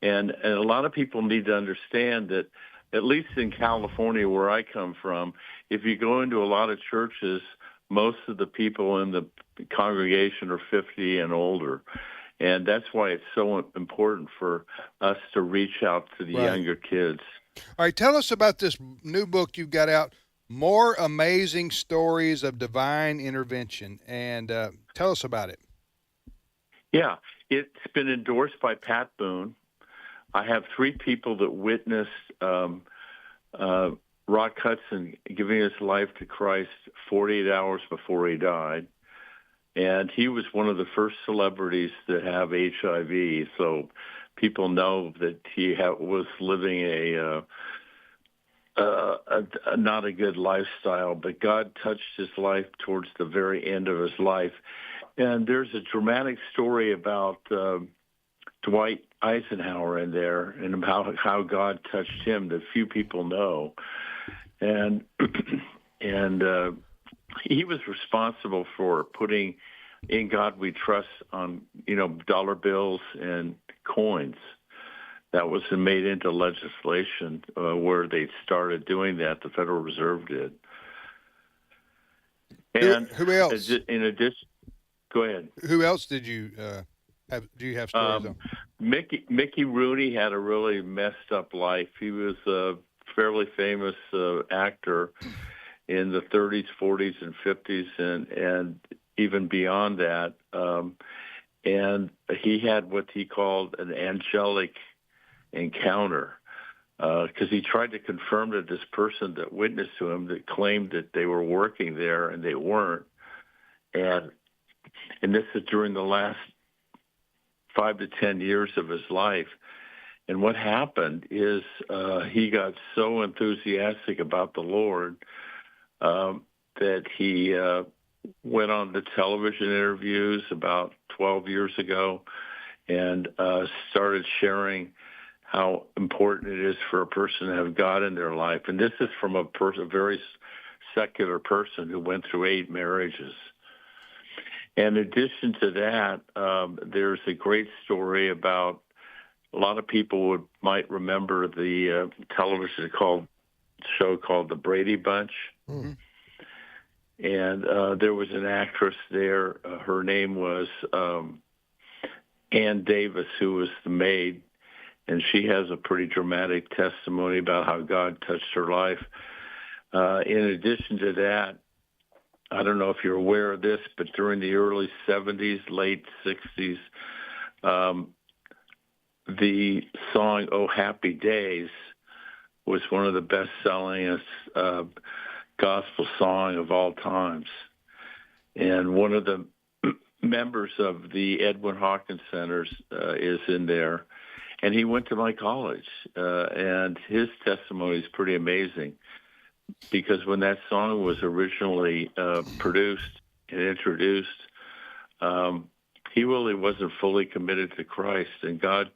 And a lot of people need to understand that, at least in California, where I come from, if you go into a lot of churches, most of the people in the congregation are 50 and older. And that's why it's so important for us to reach out to the younger kids. All right, tell us about this new book you've got out, More Amazing Stories of Divine Intervention, and tell us about it. Yeah, it's been endorsed by Pat Boone. I have 3 people that witnessed Rock Hudson giving his life to Christ 48 hours before he died. And he was one of the first celebrities to have HIV, so people know that he was living a not a good lifestyle, but God touched his life towards the very end of his life. And there's a dramatic story about Dwight Eisenhower in there and about how God touched him that few people know. And he was responsible for putting "In God We Trust" on, dollar bills and coins. That was made into legislation where they started doing that. The Federal Reserve did. And who else? In addition, go ahead. Who else did you have? Do you have stories on? Mickey Rooney had a really messed up life. He was a fairly famous actor in the 30s, 40s, and 50s, and even beyond that. and he had what he called an angelic encounter, because he tried to confirm that this person that witnessed to him that claimed that they were working there and they weren't. And this is during the last 5 to 10 years of his life. And what happened is he got so enthusiastic about the Lord that he went on to television interviews about 12 years ago and started sharing how important it is for a person to have God in their life. And this is from a very secular person who went through 8 marriages. In addition to that, there's a great story about, a lot of people might remember the television show called The Brady Bunch. Mm-hmm. And there was an actress there. Her name was Ann Davis, who was the maid. And she has a pretty dramatic testimony about how God touched her life. In addition to that, I don't know if you're aware of this, but during the early 70s, late 60s, the song "Oh Happy Days" was one of the best-selling gospel song of all times. And one of the members of the Edwin Hawkins Centers is in there. And he went to my college, and his testimony is pretty amazing, because when that song was originally produced and introduced, he really wasn't fully committed to Christ, and God,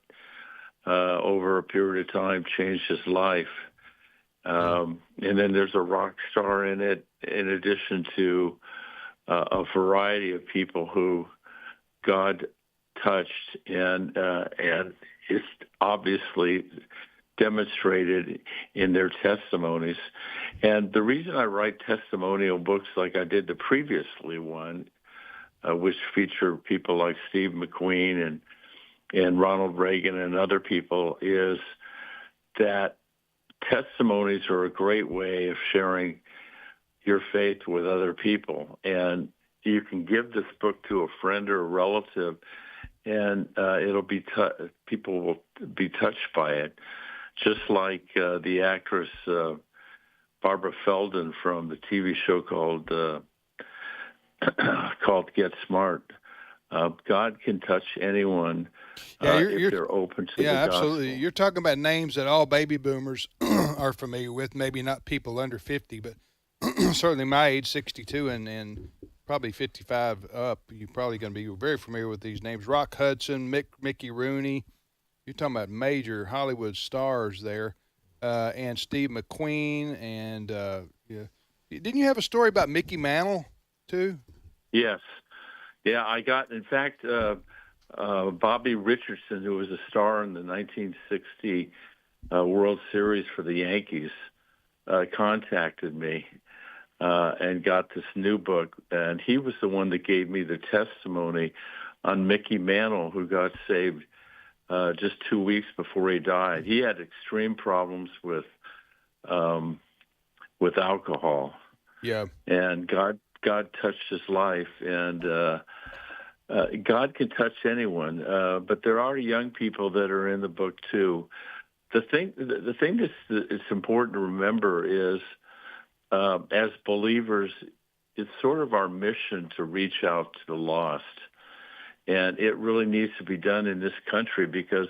over a period of time, changed his life. And then there's a rock star in it, in addition to a variety of people who God touched, and it's obviously demonstrated in their testimonies. And the reason I write testimonial books like I did the previously one, which feature people like Steve McQueen and Ronald Reagan and other people, is that testimonies are a great way of sharing your faith with other people. And you can give this book to a friend or a relative, and it'll be people will be touched by it, just like the actress Barbara Feldon from the TV show called Get Smart. God can touch anyone if they're open to the gospel. Absolutely. You're talking about names that all baby boomers are familiar with, maybe not people under 50, but certainly my age, 62, and probably 55 up, you're probably going to be very familiar with these names. Rock Hudson, Mickey Rooney. You're talking about major Hollywood stars there, and Steve McQueen. And didn't you have a story about Mickey Mantle, too? Yes. Yeah, I got, in fact, Bobby Richardson, who was a star in the 1960 World Series for the Yankees, contacted me and got this new book. And he was the one that gave me the testimony on Mickey Mantle, who got saved just 2 weeks before he died. He had extreme problems with alcohol. Yeah. And God touched his life, and God can touch anyone. But there are young people that are in the book too. The thing that's important to remember is, as believers, it's sort of our mission to reach out to the lost. And it really needs to be done in this country because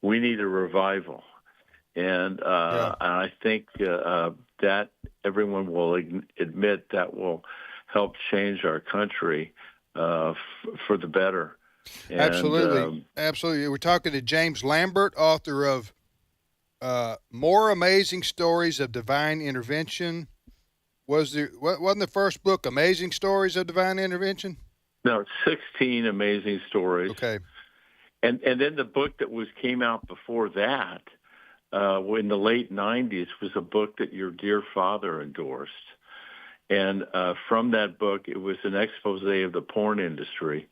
we need a revival. And I think that everyone will admit that will help change our country for the better. And, Absolutely. We're talking to James Lambert, author of More Amazing Stories of Divine Intervention. Wasn't the first book Amazing Stories of Divine Intervention? No, 16 amazing stories. Okay. And then the book that came out before that, in the late 90s, was a book that your dear father endorsed. And from that book, it was an expose of the porn industry.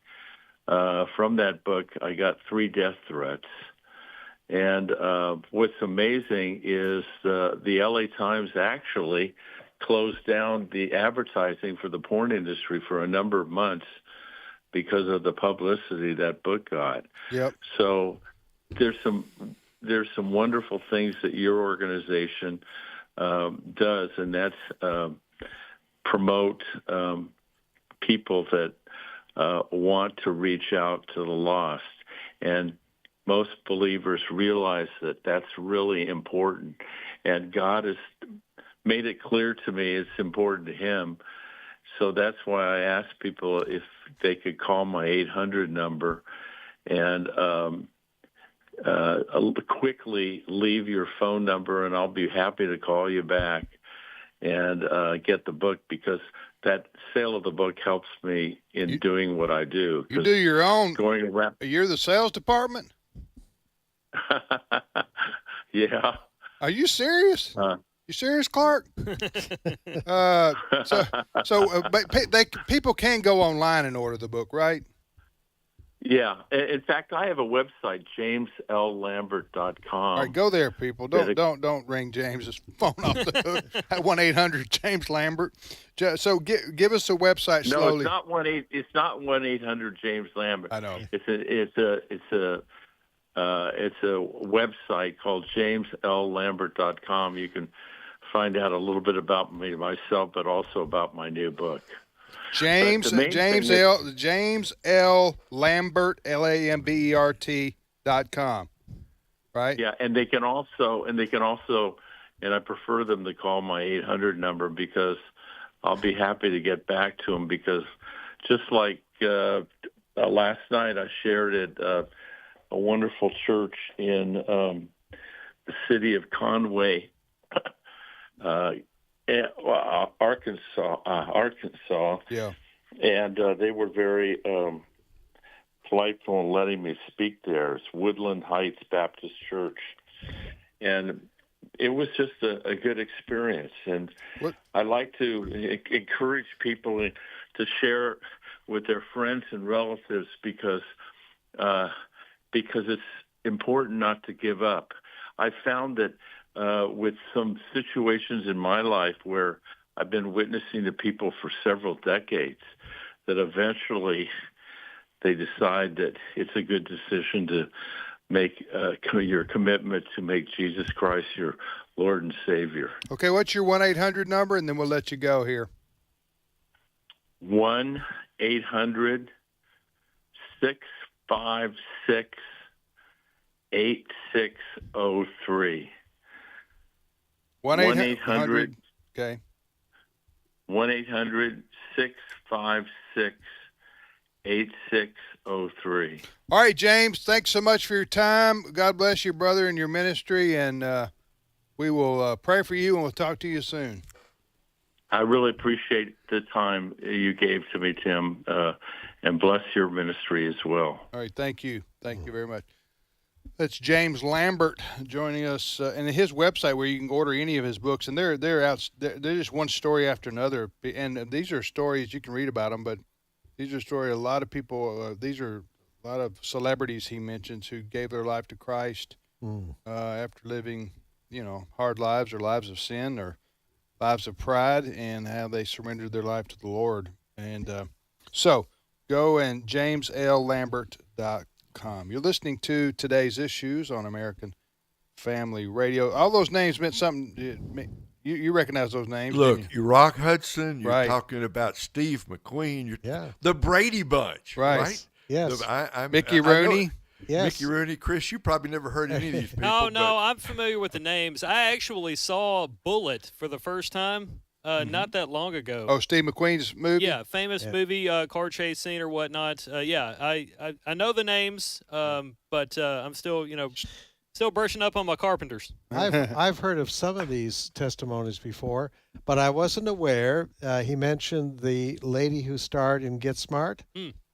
From that book, I got 3 death threats. And what's amazing is the LA Times actually closed down the advertising for the porn industry for a number of months because of the publicity that book got. Yep. So there's some wonderful things that your organization does, and that's promote people that want to reach out to the lost. And most believers realize that that's really important. And God has made it clear to me it's important to him. So that's why I ask people if they could call my 800 number and quickly leave your phone number, and I'll be happy to call you back and get the book, because that sale of the book helps me in doing what I do. You do your own. Going around. You're the sales department? Yeah. Are you serious? You serious, Clark? People can go online and order the book, right? Yeah. In fact, I have a website, jameslambert.com. All right, go there, people. Don't ring James's phone off the hook at 1-800-JAMES-LAMBERT. So give us a website slowly. No, it's not 1-800-JAMES-LAMBERT. I know. It's a website called jameslambert.com. You can find out a little bit about myself, but also about my new book. James L. Lambert, LAMBERT.com. Right? Yeah, and they can also, and I prefer them to call my 800 number, because I'll be happy to get back to them, because just like last night I shared at a wonderful church in the city of Conway, Arkansas. Yeah. And they were very delightful in letting me speak there. It's Woodland Heights Baptist Church. And it was just a good experience. And I like to encourage people to share with their friends and relatives, because it's important not to give up. I found that with some situations in my life where I've been witnessing to people for several decades, that eventually they decide that it's a good decision to make your commitment to make Jesus Christ your Lord and Savior. Okay, what's your 1-800 number, and then we'll let you go here. 1-800-656-8603. 1-800. Okay. 1-800-656-8603. All right, James, thanks so much for your time. God bless you, brother, and your ministry, and we will pray for you, and we'll talk to you soon. I really appreciate the time you gave to me, Tim, and bless your ministry as well. All right, thank you. Thank you very much. That's James Lambert joining us, and his website where you can order any of his books, and they're just one story after another, and these are stories you can read about them, but these are stories. A lot of people, these are a lot of celebrities he mentions who gave their life to Christ after living, hard lives or lives of sin or lives of pride, and how they surrendered their life to the Lord. And so go and jameslambert.com. You're listening to Today's Issues on American Family Radio. All those names meant something. You recognize those names. Look, you're Rock Hudson. You're right. talking about Steve McQueen. The Brady Bunch. Right? Yes. Mickey Rooney. Yes. Mickey Rooney. Chris, you probably never heard any of these people. No, I'm familiar with the names. I actually saw Bullet for the first time not that long ago. Oh, Steve McQueen's movie? Yeah, famous movie, car chase scene or whatnot. I know the names, but I'm still, still brushing up on my carpenters. I've heard of some of these testimonies before, but I wasn't aware. He mentioned the lady who starred in Get Smart.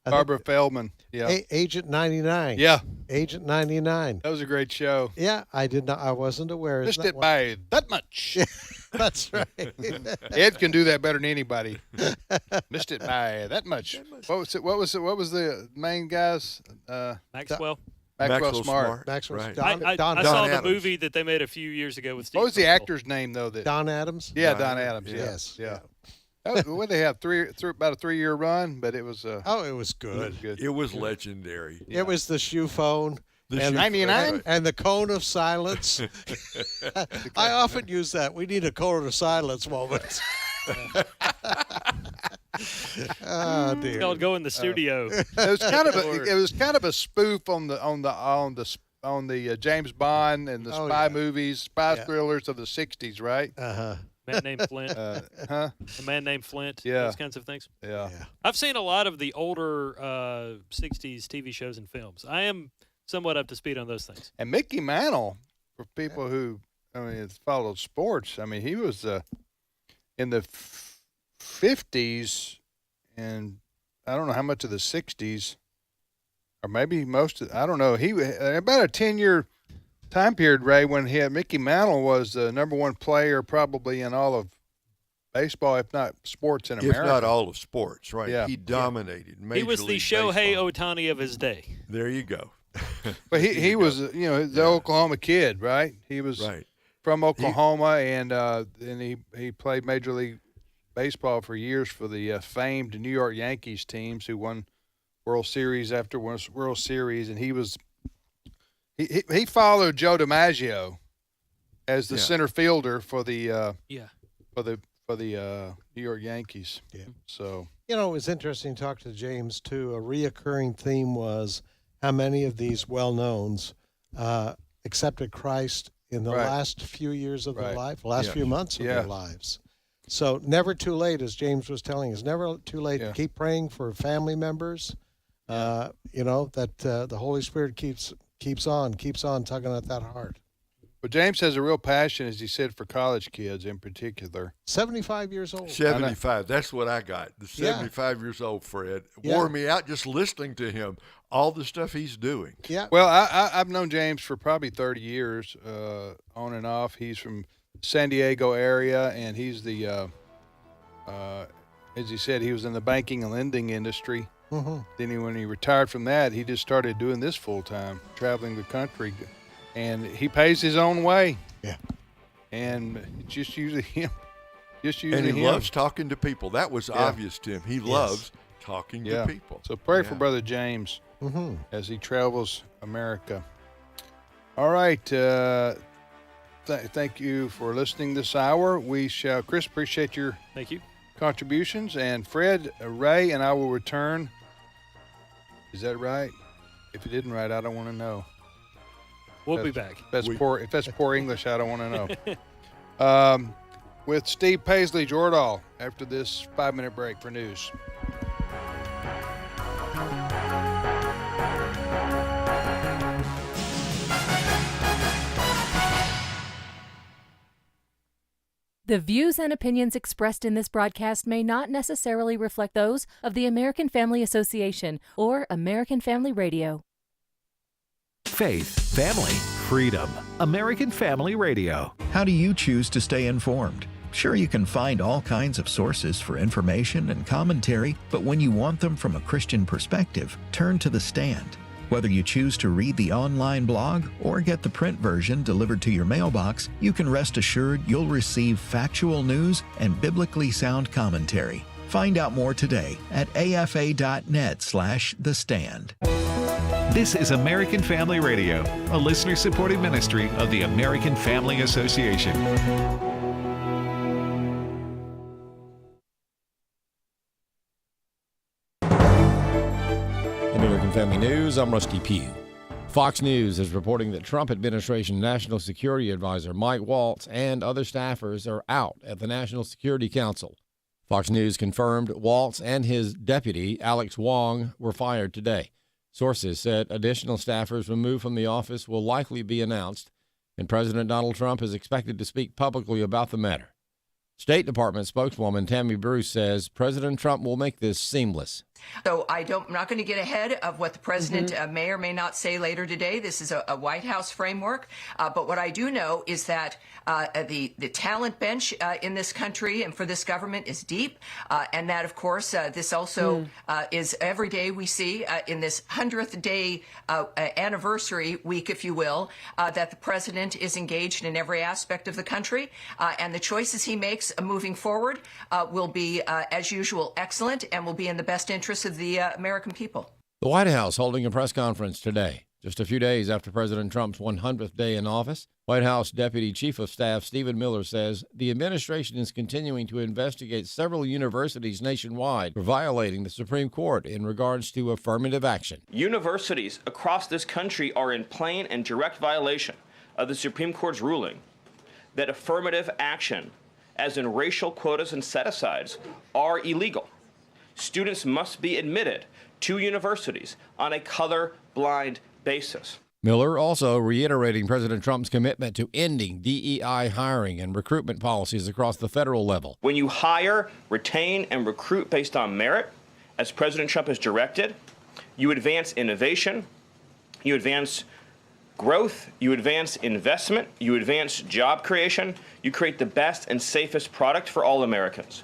Barbara Feldman. Yeah. Agent 99. Yeah. Agent 99. That was a great show. Yeah, I did not. I wasn't aware. Missed it by that much. That's right. Ed can do that better than anybody. Missed it by that much. What was it? What was the main guys? Maxwell. Maxwell Smart. Maxwell. Right. I saw the movie that they made a few years ago with Steve What was the Carell. actor's name though? Don Adams. Yeah, Don Adams. Yes. Yeah. What they have about a 3-year run, but it was it was good. It was legendary. It was the shoe phone. And 99? And the cone of silence. I often use that. We need a cone of silence moment. Oh dear! It's called Go in the Studio. It was kind of a spoof on the James Bond and the spy movies, spy thrillers of the '60s, right? Man named Flint. A man named Flint. Yeah. Those kinds of things. Yeah. I've seen a lot of the older '60s TV shows and films. I am somewhat up to speed on those things. And Mickey Mantle, for people who followed sports, he was in the 50s, and I don't know how much of the 60s, or maybe most of, I don't know. He about a 10-year time period, Ray, when Mickey Mantle was the number one player probably in all of baseball, if not sports in America. If not all of sports, right? Yeah. He dominated. Major He was the League Shohei Baseball. Ohtani of his day. There you go. But he was, the Oklahoma kid, right? He was from Oklahoma, and he played Major League Baseball for years for the famed New York Yankees teams, who won World Series after World Series, and he followed Joe DiMaggio as the center fielder for the New York Yankees. Yeah. So it was interesting to talk to James too. A reoccurring theme was how many of these well-knowns accepted Christ in the last few years of their life, last few months of their lives. So never too late, as James was telling us, never too late to keep praying for family members. That the Holy Spirit keeps on tugging at that heart. But James has a real passion, as he said, for college kids in particular. 75 years old. 75. That's what I got. The 75 years old Fred wore me out just listening to him. All the stuff he's doing. Yeah. Well, I've known James for probably 30 years, on and off. He's from San Diego area, and he's the, as he said, he was in the banking and lending industry. Mm-hmm. Then when he retired from that, he just started doing this full time, traveling the country, and he pays his own way. Yeah. And it's just usually him. And he loves talking to people. That was obvious to him. He loves talking to people. So pray for Brother James as he travels America. All right. Thank you for listening this hour. Chris, appreciate your contributions. And Fred, Ray, and I will return. Is that right? If you didn't write, I don't want to know. We'll be back. If that's poor English, I don't want to know. With Steve Paisley Jordahl after this 5-minute break for news. The views and opinions expressed in this broadcast may not necessarily reflect those of the American Family Association or American Family Radio. Faith, family, freedom. American Family Radio. How do you choose to stay informed? Sure, you can find all kinds of sources for information and commentary, but when you want them from a Christian perspective, turn to The Stand. Whether you choose to read the online blog or get the print version delivered to your mailbox, you can rest assured you'll receive factual news and biblically sound commentary. Find out more today at afa.net/The Stand. This is American Family Radio, a listener-supported ministry of the American Family Association. American Family News, I'm Rusty Pugh. Fox News is reporting that Trump administration National Security Advisor Mike Waltz and other staffers are out at the National Security Council. Fox News confirmed Waltz and his deputy, Alex Wong, were fired today. Sources said additional staffers removed from the office will likely be announced, and President Donald Trump is expected to speak publicly about the matter. State Department spokeswoman Tammy Bruce says President Trump will make this seamless. So I'm not going to get ahead of what the president may or may not say later today. This is a White House framework. But what I do know is that the talent bench in this country and for this government is deep. And that, of course, this also is every day we see in this 100th day anniversary week, if you will, that the president is engaged in every aspect of the country. And the choices he makes moving forward will be, as usual, excellent and will be in the best interest of the American people. The White House holding a press conference today, just a few days after President Trump's 100th day in office. White House Deputy Chief of Staff Stephen Miller says the administration is continuing to investigate several universities nationwide for violating the Supreme Court in regards to affirmative action. Universities across this country are in plain and direct violation of the Supreme Court's ruling that affirmative action, as in racial quotas and set-asides, are illegal. Students must be admitted to universities on a color-blind basis. Miller also reiterating President Trump's commitment to ending DEI hiring and recruitment policies across the federal level. When you hire, retain, and recruit based on merit, as President Trump has directed, you advance innovation, you advance growth, you advance investment, you advance job creation, you create the best and safest product for all Americans.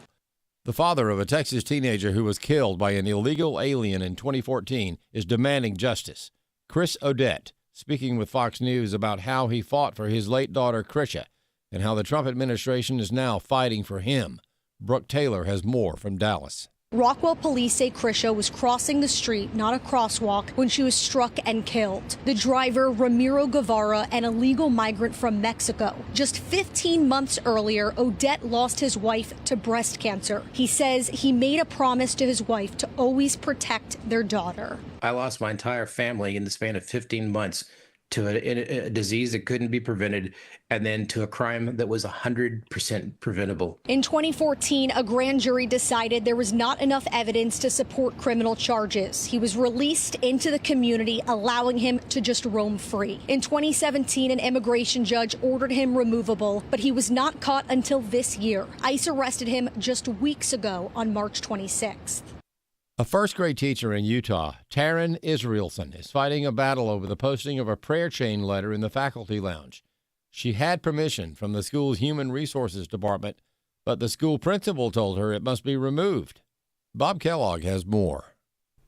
The father of a Texas teenager who was killed by an illegal alien in 2014 is demanding justice. Chris Odette speaking with Fox News about how he fought for his late daughter, Krisha, and how the Trump administration is now fighting for him. Brooke Taylor has more from Dallas. Rockwell police say Krisha was crossing the street, not a crosswalk, when she was struck and killed. The driver, Ramiro Guevara, an illegal migrant from Mexico. Just 15 months earlier, Odette lost his wife to breast cancer. He says he made a promise to his wife to always protect their daughter. I lost my entire family in the span of 15 months to a disease that couldn't be prevented, and then to a crime that was 100% preventable. In 2014, a grand jury decided there was not enough evidence to support criminal charges. He was released into the community, allowing him to just roam free. In 2017, an immigration judge ordered him removable, but he was not caught until this year. ICE arrested him just weeks ago on March 26th. A first-grade teacher in Utah, Taryn Israelson, is fighting a battle over the posting of a prayer chain letter in the faculty lounge. She had permission from the school's Human Resources Department, but the school principal told her it must be removed. Bob Kellogg has more.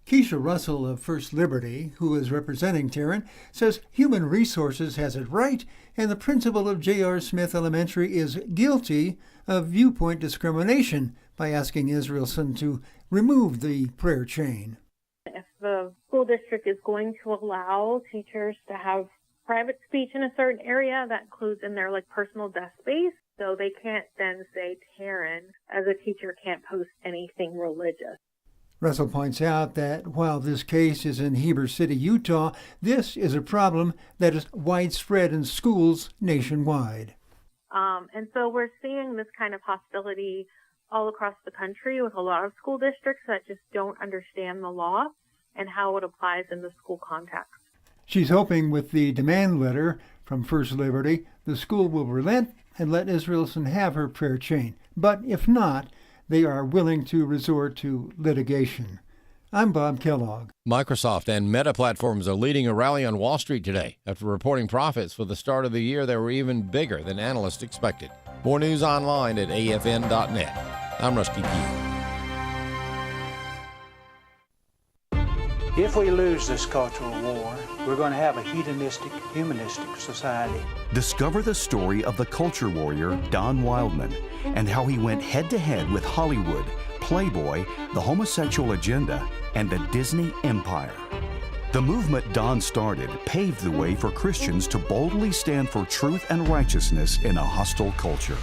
Keisha Russell of First Liberty, who is representing Taryn, says Human Resources has it right, and the principal of J.R. Smith Elementary is guilty of viewpoint discrimination by asking Israelson to remove the prayer chain. If the school district is going to allow teachers to have private speech in a certain area, that includes in their personal desk space, so they can't then say Taryn as a teacher can't post anything religious. Russell points out that while this case is in Heber City, Utah, this is a problem that is widespread in schools nationwide. And so we're seeing this kind of hostility all across the country with a lot of school districts that just don't understand the law and how it applies in the school context. She's hoping with the demand letter from First Liberty, the school will relent and let Israelson have her prayer chain. But if not, they are willing to resort to litigation. I'm Bob Kellogg. Microsoft and Meta Platforms are leading a rally on Wall Street today after reporting profits for the start of the year that were even bigger than analysts expected. More news online at afn.net. I'm Rusty Key. If we lose this cultural war, we're going to have a hedonistic, humanistic society. Discover the story of the culture warrior Don Wildman and how he went head-to-head with Hollywood, Playboy, the homosexual agenda, and the Disney Empire. The movement Don started paved the way for Christians to boldly stand for truth and righteousness in a hostile culture.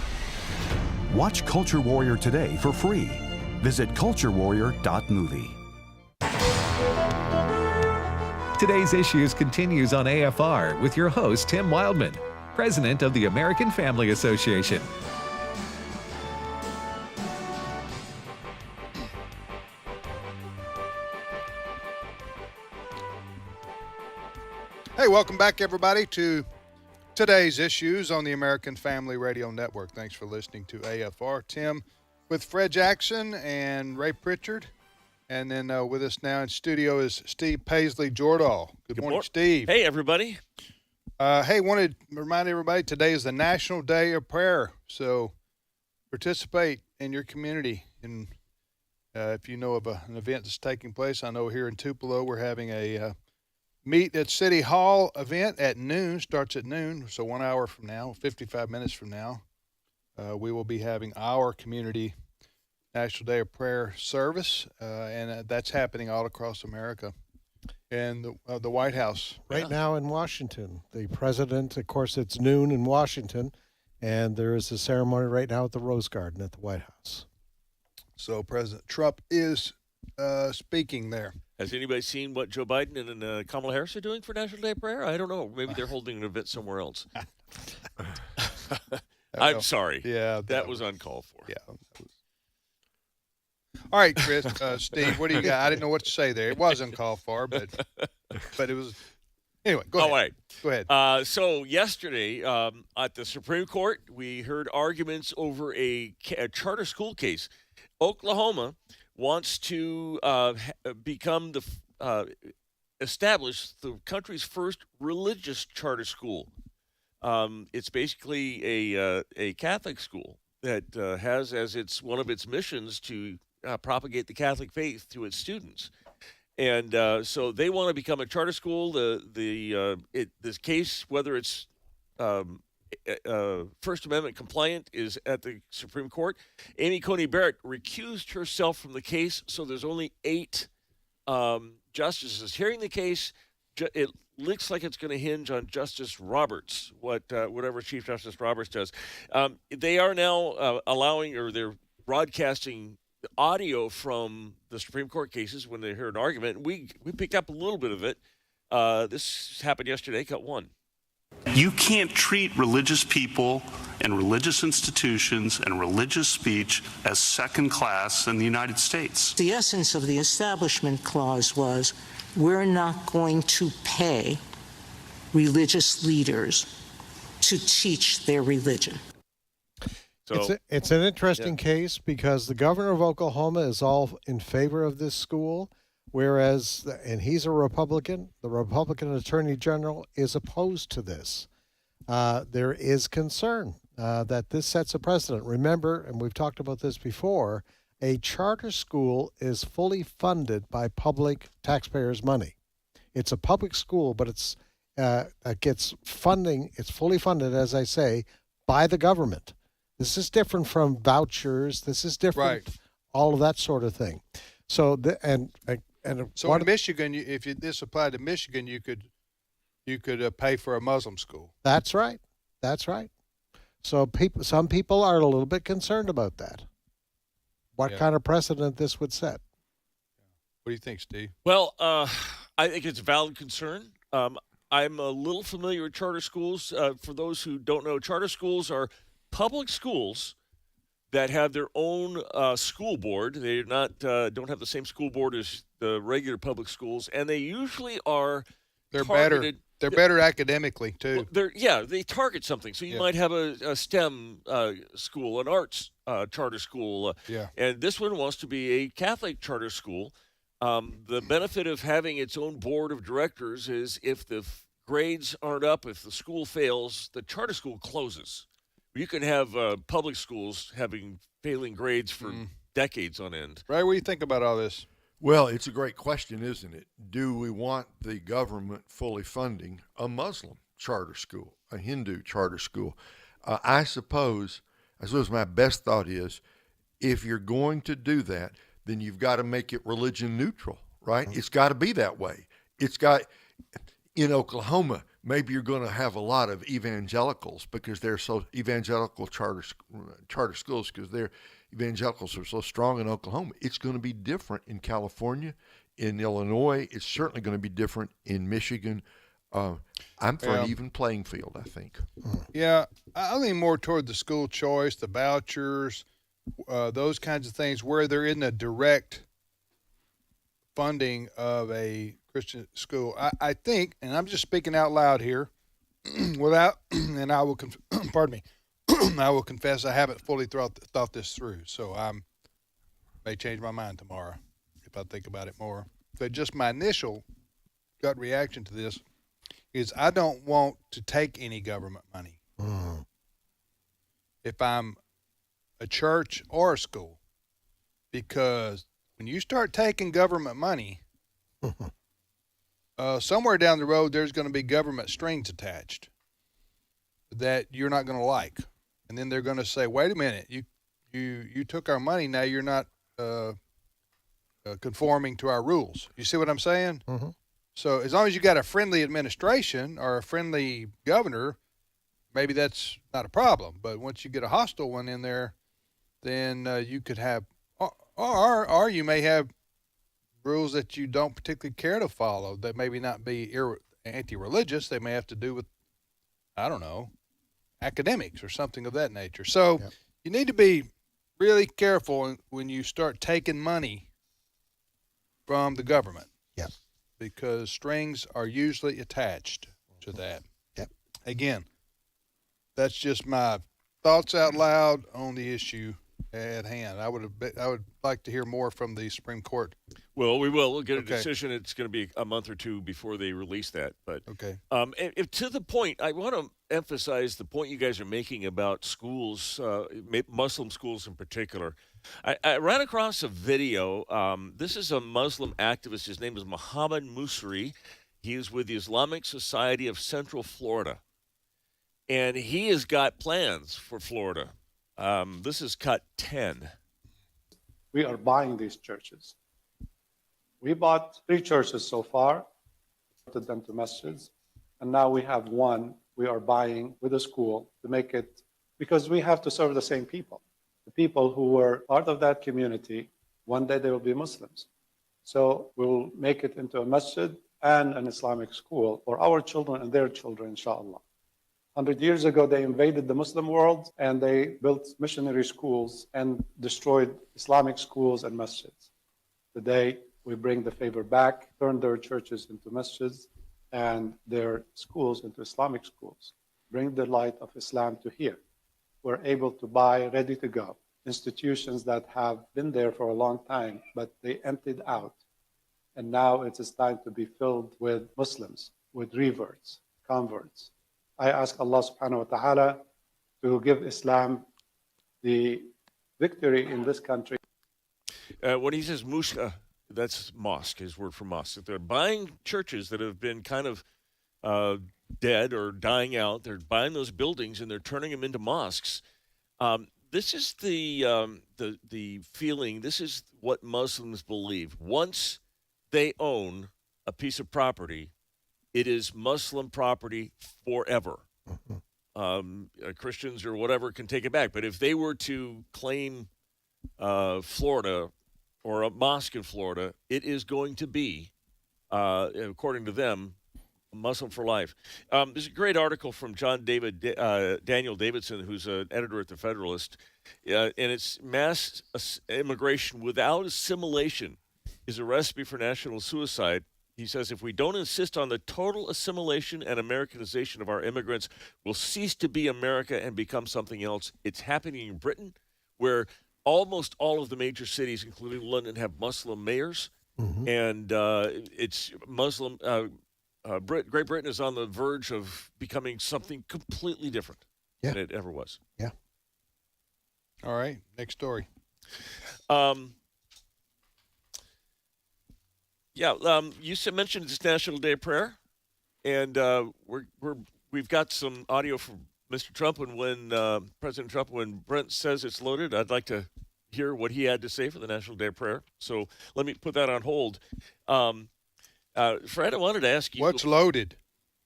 Watch Culture Warrior today for free. Visit culturewarrior.movie. Today's Issues continues on AFR with your host, Tim Wildman, president of the American Family Association. Hey, welcome back, everybody, to today's Issues on the American Family Radio Network. Thanks for listening to AFR. Tim with Fred Jackson and Ray Pritchard And then with us now in studio is Steve Paisley Jordahl. Good morning, Steve. Hey, everybody. Hey, wanted to remind everybody today is the National Day of Prayer. So participate in your community. And if you know of an event that's taking place, I know here in Tupelo we're having a Meet at City Hall event at noon, starts at noon. So 1 hour from now, 55 minutes from now, we will be having our community National Day of Prayer service, and that's happening all across America. And the White House. Right now in Washington, the president, of course, it's noon in Washington, and there is a ceremony right now at the Rose Garden at the White House. So President Trump is speaking there. Has anybody seen what Joe Biden and Kamala Harris are doing for National Day of Prayer? I don't know. Maybe they're holding an event somewhere else. I'm sorry. Yeah. That was uncalled for. Yeah. All right, Chris, Steve, what do you got? I didn't know what to say there. It was uncalled for, but it was. Anyway, go ahead. All right. Go ahead. So yesterday at the Supreme Court, we heard arguments over a charter school case. Oklahoma wants to establish the country's first religious charter school. It's basically a Catholic school that has as one of its missions to propagate the Catholic faith to its students, and so they want to become a charter school. This case, whether it's First Amendment compliant, is at the Supreme Court. Amy Coney Barrett recused herself from the case, so there's only 8 justices hearing the case. It looks like it's going to hinge on Justice Roberts, whatever Chief Justice Roberts does. They are now they're broadcasting audio from the Supreme Court cases when they heard an argument. We picked up a little bit of it. This happened yesterday, cut 1. You can't treat religious people and religious institutions and religious speech as second class in the United States. The essence of the Establishment Clause was we're not going to pay religious leaders to teach their religion. So, it's an interesting case because the governor of Oklahoma is all in favor of this school, whereas, and he's a Republican, the Republican Attorney General is opposed to this. There is concern that this sets a precedent. Remember, and we've talked about this before, a charter school is fully funded by public taxpayers' money. It's a public school, but it gets funding. It's fully funded, as I say, by the government. This is different from vouchers. This is different, right. All of that sort of thing. So, in Michigan, if this applied to Michigan, you could pay for a Muslim school. That's right. That's right. So some people are a little bit concerned about that. What kind of precedent this would set? What do you think, Steve? Well, I think it's a valid concern. I'm a little familiar with charter schools. For those who don't know, charter schools are public schools that have their own school board. They're not don't have the same school board as the regular public schools, and they usually are targeted. They're better academically too. Well, they target something. So you might have a STEM school, an arts charter school, and this one wants to be a Catholic charter school. The benefit of having its own board of directors is if the grades aren't up, if the school fails, the charter school closes. You can have public schools having failing grades for decades on end. Right, what do you think about all this? Well, it's a great question, isn't it? Do we want the government fully funding a Muslim charter school, a Hindu charter school? I suppose my best thought is, if you're going to do that, then you've got to make it religion neutral, right? Mm-hmm. It's got to be that way. In Oklahoma, maybe you're going to have a lot of evangelicals because they're so evangelical charter schools because their evangelicals are so strong in Oklahoma. It's going to be different in California, in Illinois. It's certainly going to be different in Michigan. I'm for an even playing field, I think. Yeah, I lean more toward the school choice, the vouchers, those kinds of things where there isn't a direct funding of a Christian school. I think, and I'm just speaking out loud here, and I will, pardon me, I will confess I haven't fully thought this through. So I may change my mind tomorrow if I think about it more. But just my initial gut reaction to this is I don't want to take any government money. If I'm a church or a school, because when you start taking government money, somewhere down the road there's going to be government strings attached that you're not going to like, and then they're going to say, "Wait a minute, you took our money. Now you're not conforming to our rules." You see what I'm saying? So as long as you got a friendly administration or a friendly governor, maybe that's not a problem. But once you get a hostile one in there, then you could have, or you may have rules that you don't particularly care to follow that maybe not be anti-religious. They may have to do with, I don't know, academics or something of that nature. So you need to be really careful when you start taking money from the government. Because strings are usually attached to that. Again, that's just my thoughts out loud on the issue at hand. I would like to hear more from the Supreme Court. Well, we will. We'll get a decision. It's going to be a month or two before they release that. But if to the point, I want to emphasize the point you guys are making about schools, Muslim schools in particular. I ran across a video. This is a Muslim activist. His name is Muhammad Musri. He is with the Islamic Society of Central Florida. And he has got plans for Florida. This is cut 10. We are buying these churches. We bought 3 churches so far, put them to masjids, and now we have one we are buying with a school to make it, because we have to serve the same people. The people who were part of that community, one day they will be Muslims. So we'll make it into a masjid and an Islamic school for our children and their children, inshallah. 100 years ago, they invaded the Muslim world and they built missionary schools and destroyed Islamic schools and masjids. Today, we bring the favor back, turn their churches into masjids and their schools into Islamic schools. Bring the light of Islam to here. We're able to buy ready to go institutions that have been there for a long time, but they emptied out. And now it is time to be filled with Muslims, with reverts, converts. I ask Allah subhanahu wa ta'ala to give Islam the victory in this country. When he says mushka, that's mosque, his word for mosque. They're buying churches that have been kind of dead or dying out. They're buying those buildings and they're turning them into mosques. This is the feeling. This is what Muslims believe. Once they own a piece of property, it is Muslim property forever. Christians or whatever can take it back. But if they were to claim Florida or a mosque in Florida, it is going to be, according to them, Muslim for life. There's a great article from Daniel Davidson, who's an editor at The Federalist, and it's mass immigration without assimilation is a recipe for national suicide. He says, if we don't insist on the total assimilation and Americanization of our immigrants, we'll cease to be America and become something else. It's happening in Britain, where almost all of the major cities, including London, have Muslim mayors, and it's Muslim. Great Britain is on the verge of becoming something completely different than it ever was. All right, next story. You mentioned it's National Day of Prayer, and we've got some audio from Mr. Trump, and when President Trump, when Brent says it's loaded, I'd like to hear what he had to say for the National Day of Prayer. So let me put that on hold. Fred, I wanted to ask you, what's loaded?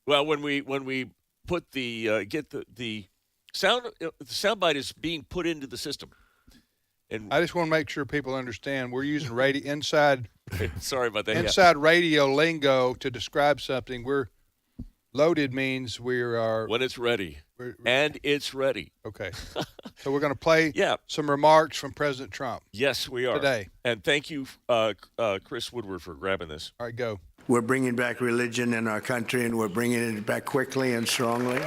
Well, when we put the get the soundbite is being put into the system. And I just want to make sure people understand we're using radio inside. Sorry about that. Inside radio lingo to describe something. We're loaded means we are when it's ready, and it's ready. Okay, so we're going to play some remarks from President Trump. Yes, we are today. And thank you, Chris Woodward, for grabbing this. All right, go. We're bringing back religion in our country, and we're bringing it back quickly and strongly.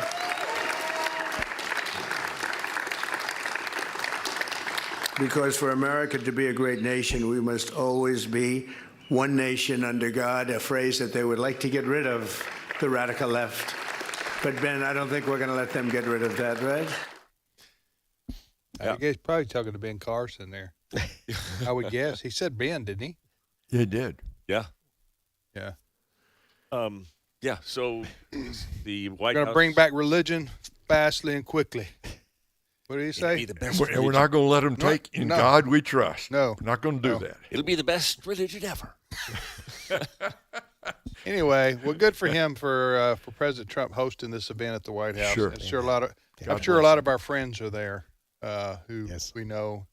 because for America to be a great nation, we must always be one nation under God, a phrase that they would like to get rid of, the radical left. But, Ben, I don't think we're going to let them get rid of that, right? I guess he's probably talking to Ben Carson there. I would guess. He said Ben, didn't he? He did. Yeah. Yeah. Yeah. So the White We're going House to bring back religion fastly and quickly. What did he say? be the best And we're not going to let them take in God we trust. No. We're not going to do that. It'll be the best religion ever. Anyway, well, good for him for President Trump hosting this event at the White House. Sure. I'm sure a lot of our friends are there who we know.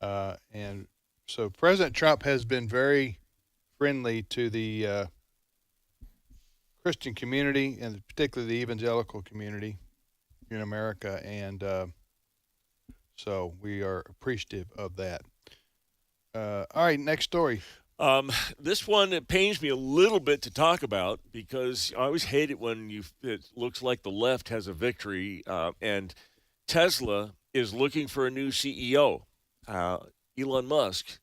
And so President Trump has been very friendly to the Christian community and particularly the evangelical community in America. And so we are appreciative of that. All right, next story. This one, it pains me a little bit to talk about because I always hate it when it looks like the left has a victory. And Tesla is looking for a new CEO. Elon Musk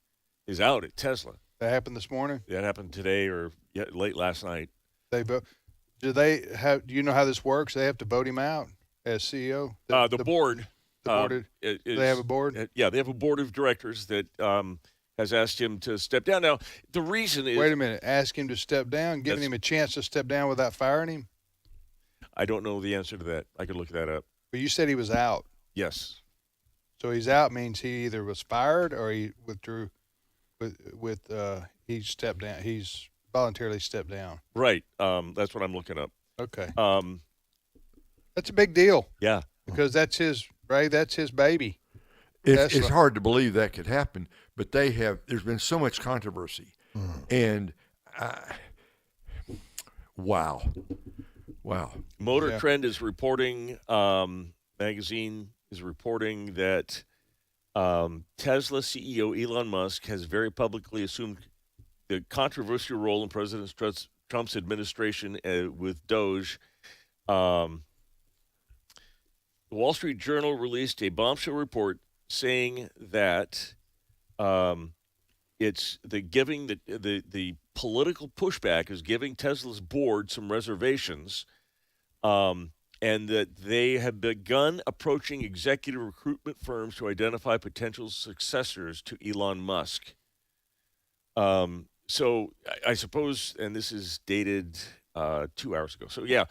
is out at Tesla. That happened this morning? That happened today or late last night. Do you know how this works? They have to vote him out as CEO? The board. The board they have a board? Yeah, they have a board of directors that has asked him to step down. Now, the reason is... Wait a minute. Ask him to step down, giving him a chance to step down without firing him? I don't know the answer to that. I could look that up. But you said he was out. Yes. So he's out means he either was fired or he withdrew he stepped down. He's voluntarily stepped down. Right. That's what I'm looking up. Okay. That's a big deal. Yeah. Because that's his baby. It's hard to believe that could happen, but there's been so much controversy. And wow. Motor Trend is reporting, magazine is reporting that Tesla CEO Elon Musk has very publicly assumed the controversial role in President Trump's administration with Doge. The Wall Street Journal released a bombshell report saying that it's the political pushback is giving Tesla's board some reservations, and that they have begun approaching executive recruitment firms to identify potential successors to Elon Musk. So I suppose, and this is dated 2 hours ago. So yeah,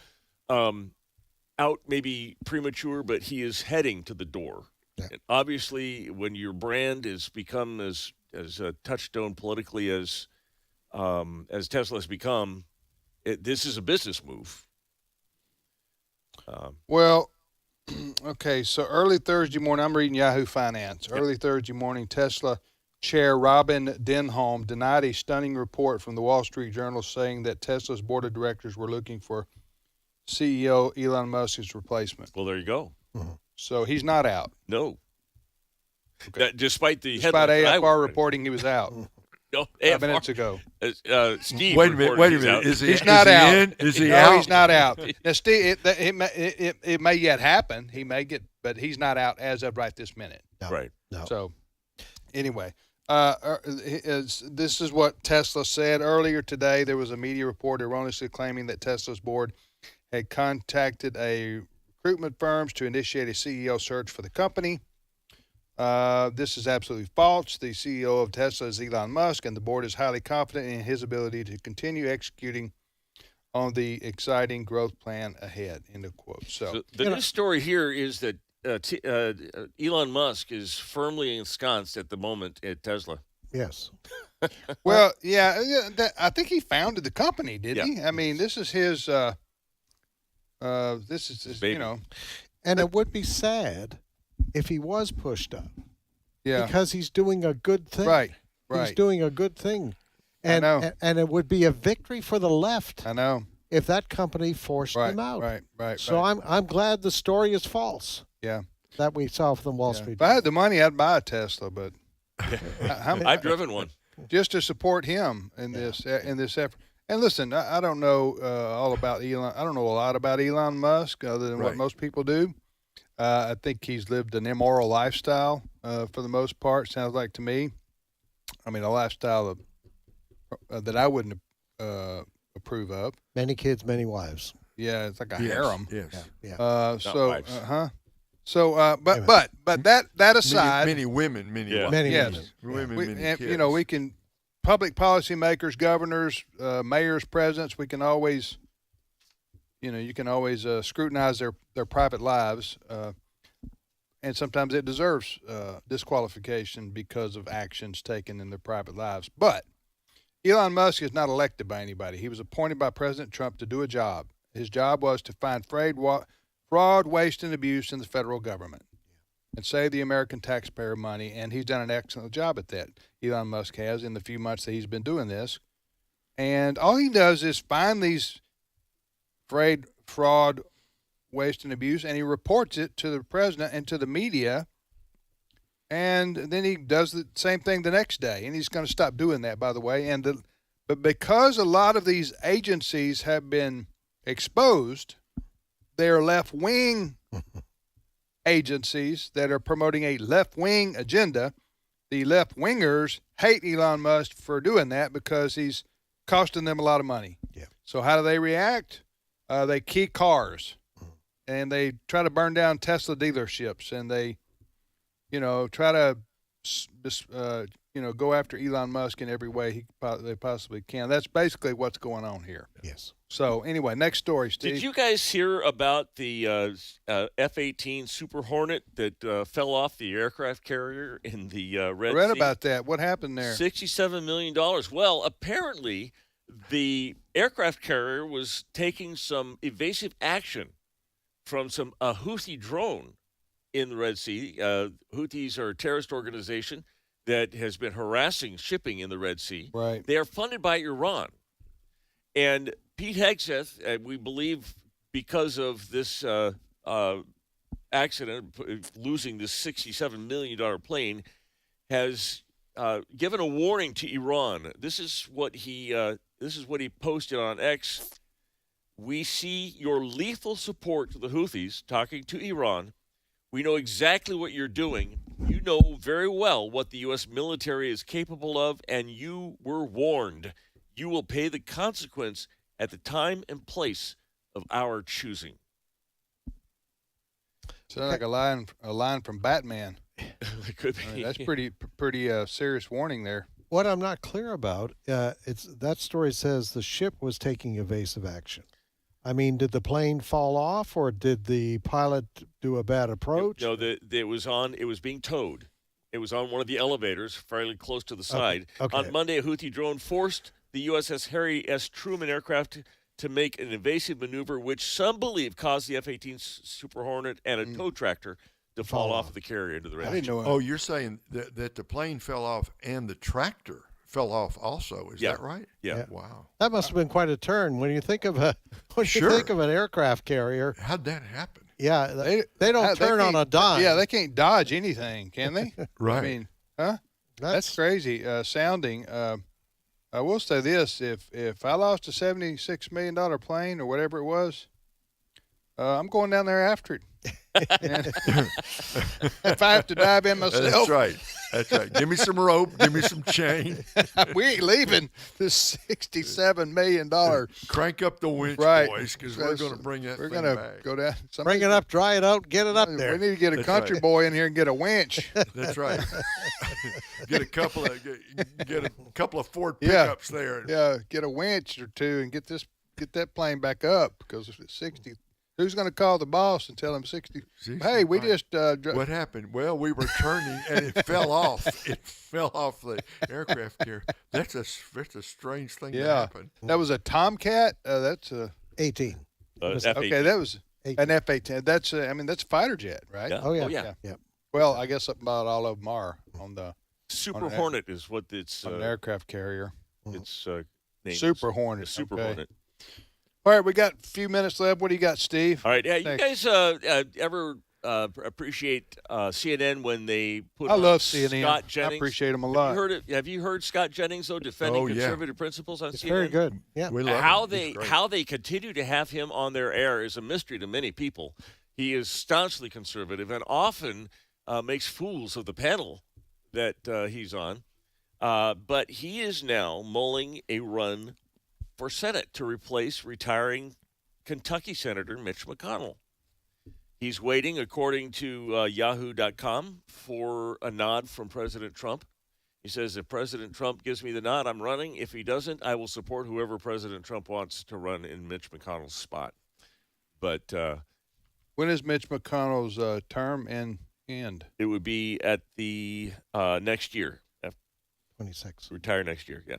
out maybe premature, but he is heading to the door. Yeah. And obviously, when your brand has become as a touchstone politically as Tesla has become, this is a business move. Well, okay, so early Thursday morning, I'm reading Yahoo Finance. Early Thursday morning, Tesla chair Robin Denholm denied a stunning report from the Wall Street Journal saying that Tesla's board of directors were looking for CEO Elon Musk's replacement. Well, there you go. Mm-hmm. So he's not out. No. Okay. Despite AFR reporting he was out. No, 5 minutes ago. Steve. Wait a minute. He's not out. Is he out? No, he's not out. Now, Steve, it may yet happen. He may get, but he's not out as of right this minute. No. Right. No. So, anyway, this is what Tesla said earlier today. There was a media report erroneously claiming that Tesla's board had contacted a recruitment firms to initiate a CEO search for the company. This is absolutely false. The CEO of Tesla is Elon Musk, and the board is highly confident in his ability to continue executing on the exciting growth plan ahead. End of quote. So the news story here is that Elon Musk is firmly ensconced at the moment at Tesla. Yes. Well, yeah, I think he founded the company, didn't he? I mean, this is his. This is his, baby. And it would be sad if he was pushed up. Yeah. Because he's doing a good thing. Right. He's doing a good thing. And, I know. And it would be a victory for the left. I know. If that company forced him out. Right. So I'm glad the story is false. Yeah. That we saw from Wall Street. If I had the money, I'd buy a Tesla, but I've driven one. Just to support him in this effort. And listen, I don't know all about Elon. I don't know a lot about Elon Musk other than what most people do. I think he's lived an immoral lifestyle for the most part, sounds like to me. I mean, a lifestyle that I wouldn't approve of. Many kids, many wives. Yeah, it's like a harem. Yes. Yeah. But that aside, many women, many wives. Many yes, women, we, many and, kids. you know, we can public policy makers, governors, mayors, presidents. We can always, you can always scrutinize their private lives, and sometimes it deserves disqualification because of actions taken in their private lives. But Elon Musk is not elected by anybody. He was appointed by President Trump to do a job. His job was to find fraud, waste, and abuse in the federal government and save the American taxpayer money, and he's done an excellent job at that. Elon Musk has in the few months that he's been doing this. And all he does is find these fraud, waste, and abuse, and he reports it to the president and to the media, and then he does the same thing the next day, and he's going to stop doing that, by the way. But because a lot of these agencies have been exposed, they're left-wing agencies that are promoting a left-wing agenda. The left-wingers hate Elon Musk for doing that because he's costing them a lot of money. Yeah. So how do they react? They key cars, and they try to burn down Tesla dealerships, and they, try to, go after Elon Musk in every way they possibly can. That's basically what's going on here. Yes. So anyway, next story, Steve. Did you guys hear about the F-18 Super Hornet that fell off the aircraft carrier in the Red Sea? I read about that. What happened there? $67 million. Well, apparently the aircraft carrier was taking some evasive action from a Houthi drone in the Red Sea. Houthis are a terrorist organization that has been harassing shipping in the Red Sea. Right. They are funded by Iran. And Pete Hegseth, we believe because of this accident, losing this $67 million plane, has given a warning to Iran. This is what he posted on X. We see your lethal support to the Houthis, talking to Iran. We know exactly what you're doing. You know very well what the U.S. military is capable of, and you were warned. You will pay the consequence at the time and place of our choosing. Sounds like a line from Batman. It could be. I mean, that's pretty serious warning there. What I'm not clear about, that story says the ship was taking evasive action. I mean, did the plane fall off, or did the pilot do a bad approach? No, it was being towed. It was on one of the elevators, fairly close to the side. Okay. On Monday, a Houthi drone forced the USS Harry S. Truman aircraft to make an evasive maneuver, which some believe caused the F-18 Super Hornet and a tow tractor to fall off of the carrier into the Red Sea. Oh, you're saying that the plane fell off and the tractor fell off also? Is that right? Yeah. Wow. That must have been quite a turn when you think of you think of an aircraft carrier. How'd that happen? Yeah, they don't turn on a dime. Yeah, they can't dodge anything, can they? Right. I mean, that's crazy sounding. I will say this: if I lost a $76 million plane or whatever it was, I'm going down there after it. And if I have to dive in myself, That's right. That's right. Give me some rope. Give me some chain. We ain't leaving this $67 million. Crank up the winch, Right. boys, because we're going to bring that We're thing gonna back. go down. Bring it up, dry it out, get it up there. We need to get a That's country right. boy in here and get a winch. That's right. get a couple of Ford pickups there. Yeah, get a winch or two and get that plane back up, because if it's 60, who's going to call the boss and tell him 60? Hey, we just what happened? Well, we were turning and it fell off. It fell off the aircraft carrier. That's a strange thing to happen. That was a Tomcat. That's a 18. okay, that was an F-18. That's that's a fighter jet, right? Yeah. Oh yeah. Oh, yeah. Well, I guess about all of them are on the Super Hornet is what it's on an aircraft carrier. It's named. Super Hornet. The Super okay. Hornet. All right, we got a few minutes left. What do you got, Steve? All right, yeah, you Thanks. guys ever appreciate CNN when they put I on love CNN. Scott Jennings? I appreciate him a lot. Have you heard Scott Jennings though defending Oh, yeah. conservative principles on It's CNN? very good. Yeah. We love How him. He's they great. how they continue to have him on their air is a mystery to many people. He is staunchly conservative and often makes fools of the panel that he's on. But he is now mulling a run for Senate to replace retiring Kentucky Senator Mitch McConnell. He's waiting, according to Yahoo.com, for a nod from President Trump. He says, if President Trump gives me the nod, I'm running. If he doesn't, I will support whoever President Trump wants to run in Mitch McConnell's spot. But when is Mitch McConnell's term end? It would be at the next year. 26. Retire next year, yeah.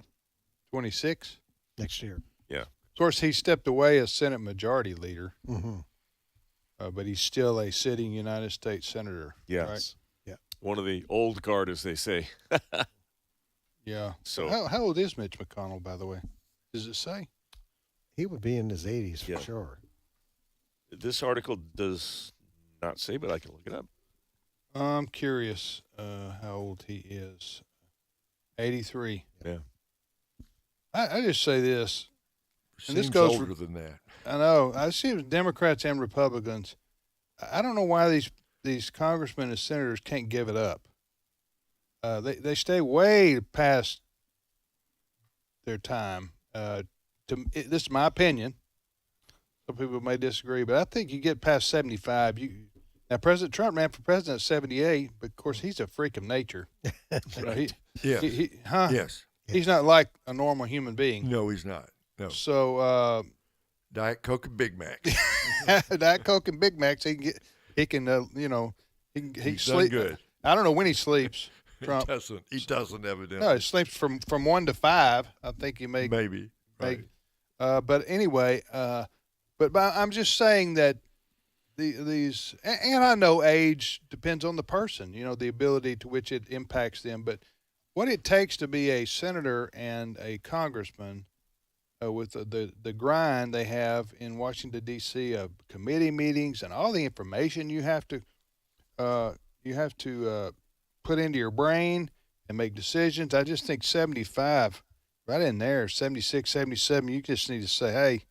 26? Next year. Yeah. Of course, he stepped away as Senate Majority Leader, but he's still a sitting United States Senator. Yes. Right? Yeah. One of the old guard, as they say. Yeah. So how old is Mitch McConnell, by the way? Does it say? He would be in his 80s for sure. This article does not say, but I can look it up. I'm curious how old he is. 83. Yeah. I just say this. And this Seems goes older than that. I know. I see it with Democrats and Republicans. I don't know why these congressmen and senators can't give it up. They stay way past their time. This is my opinion. Some people may disagree, but I think you get past 75. Now, President Trump ran for president at 78, but of course he's a freak of nature. Right. Yes. He's not like a normal human being. No, he's not. No. So Diet Coke and Big Macs. Diet Coke and Big Macs. He can He's sleep done good. I don't know when he sleeps. Trump. He doesn't evidently. No, he sleeps from 1 to 5. I think he may maybe. Right. But anyway, but I'm just saying that these, and I know age depends on the person, the ability to which it impacts them. But what it takes to be a senator and a congressman, with the grind they have in Washington D.C. of committee meetings and all the information you have to put into your brain and make decisions. I just think 75, right in there, 76, 77. You just need to say, hey,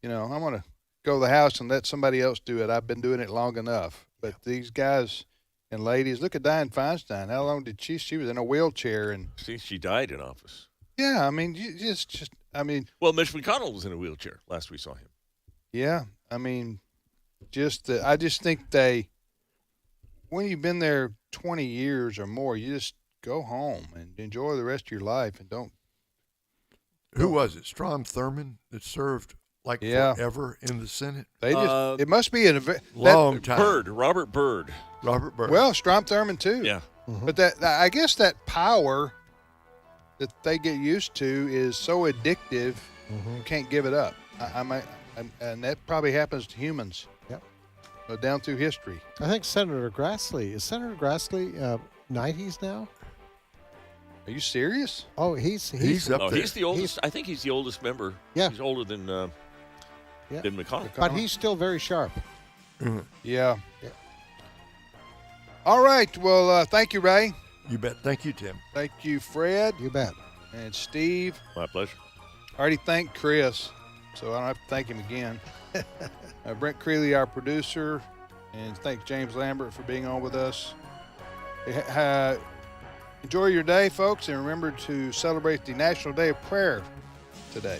I'm going to go to the house and let somebody else do it. I've been doing it long enough. But these guys and ladies, look at Dianne Feinstein. How long did she was in a wheelchair, and she died in office. Yeah, I mean, well, Mitch McConnell was in a wheelchair last we saw him. Yeah, I mean, I just think when you've been there 20 years or more, you just go home and enjoy the rest of your life and don't. Who was it? Strom Thurmond that served forever in the Senate? They just it must be long time. Robert Byrd. Well, Strom Thurmond too. Yeah. But I guess that power that they get used to is so addictive, you can't give it up. And that probably happens to humans. Yep. Down through history. I think Senator Grassley, is Senator Grassley 90s now? Are you serious? Oh, he's up there. He's the oldest. I think he's the oldest member. Yeah. He's older than McConnell. But he's still very sharp. Mm-hmm. Yeah. All right. Well, thank you, Ray. You bet. Thank you, Tim. Thank you, Fred. You bet. And Steve. My pleasure. I already thanked Chris, so I don't have to thank him again. Brent Creeley, our producer, and thanks James Lambert for being on with us. Enjoy your day, folks, and remember to celebrate the National Day of Prayer today.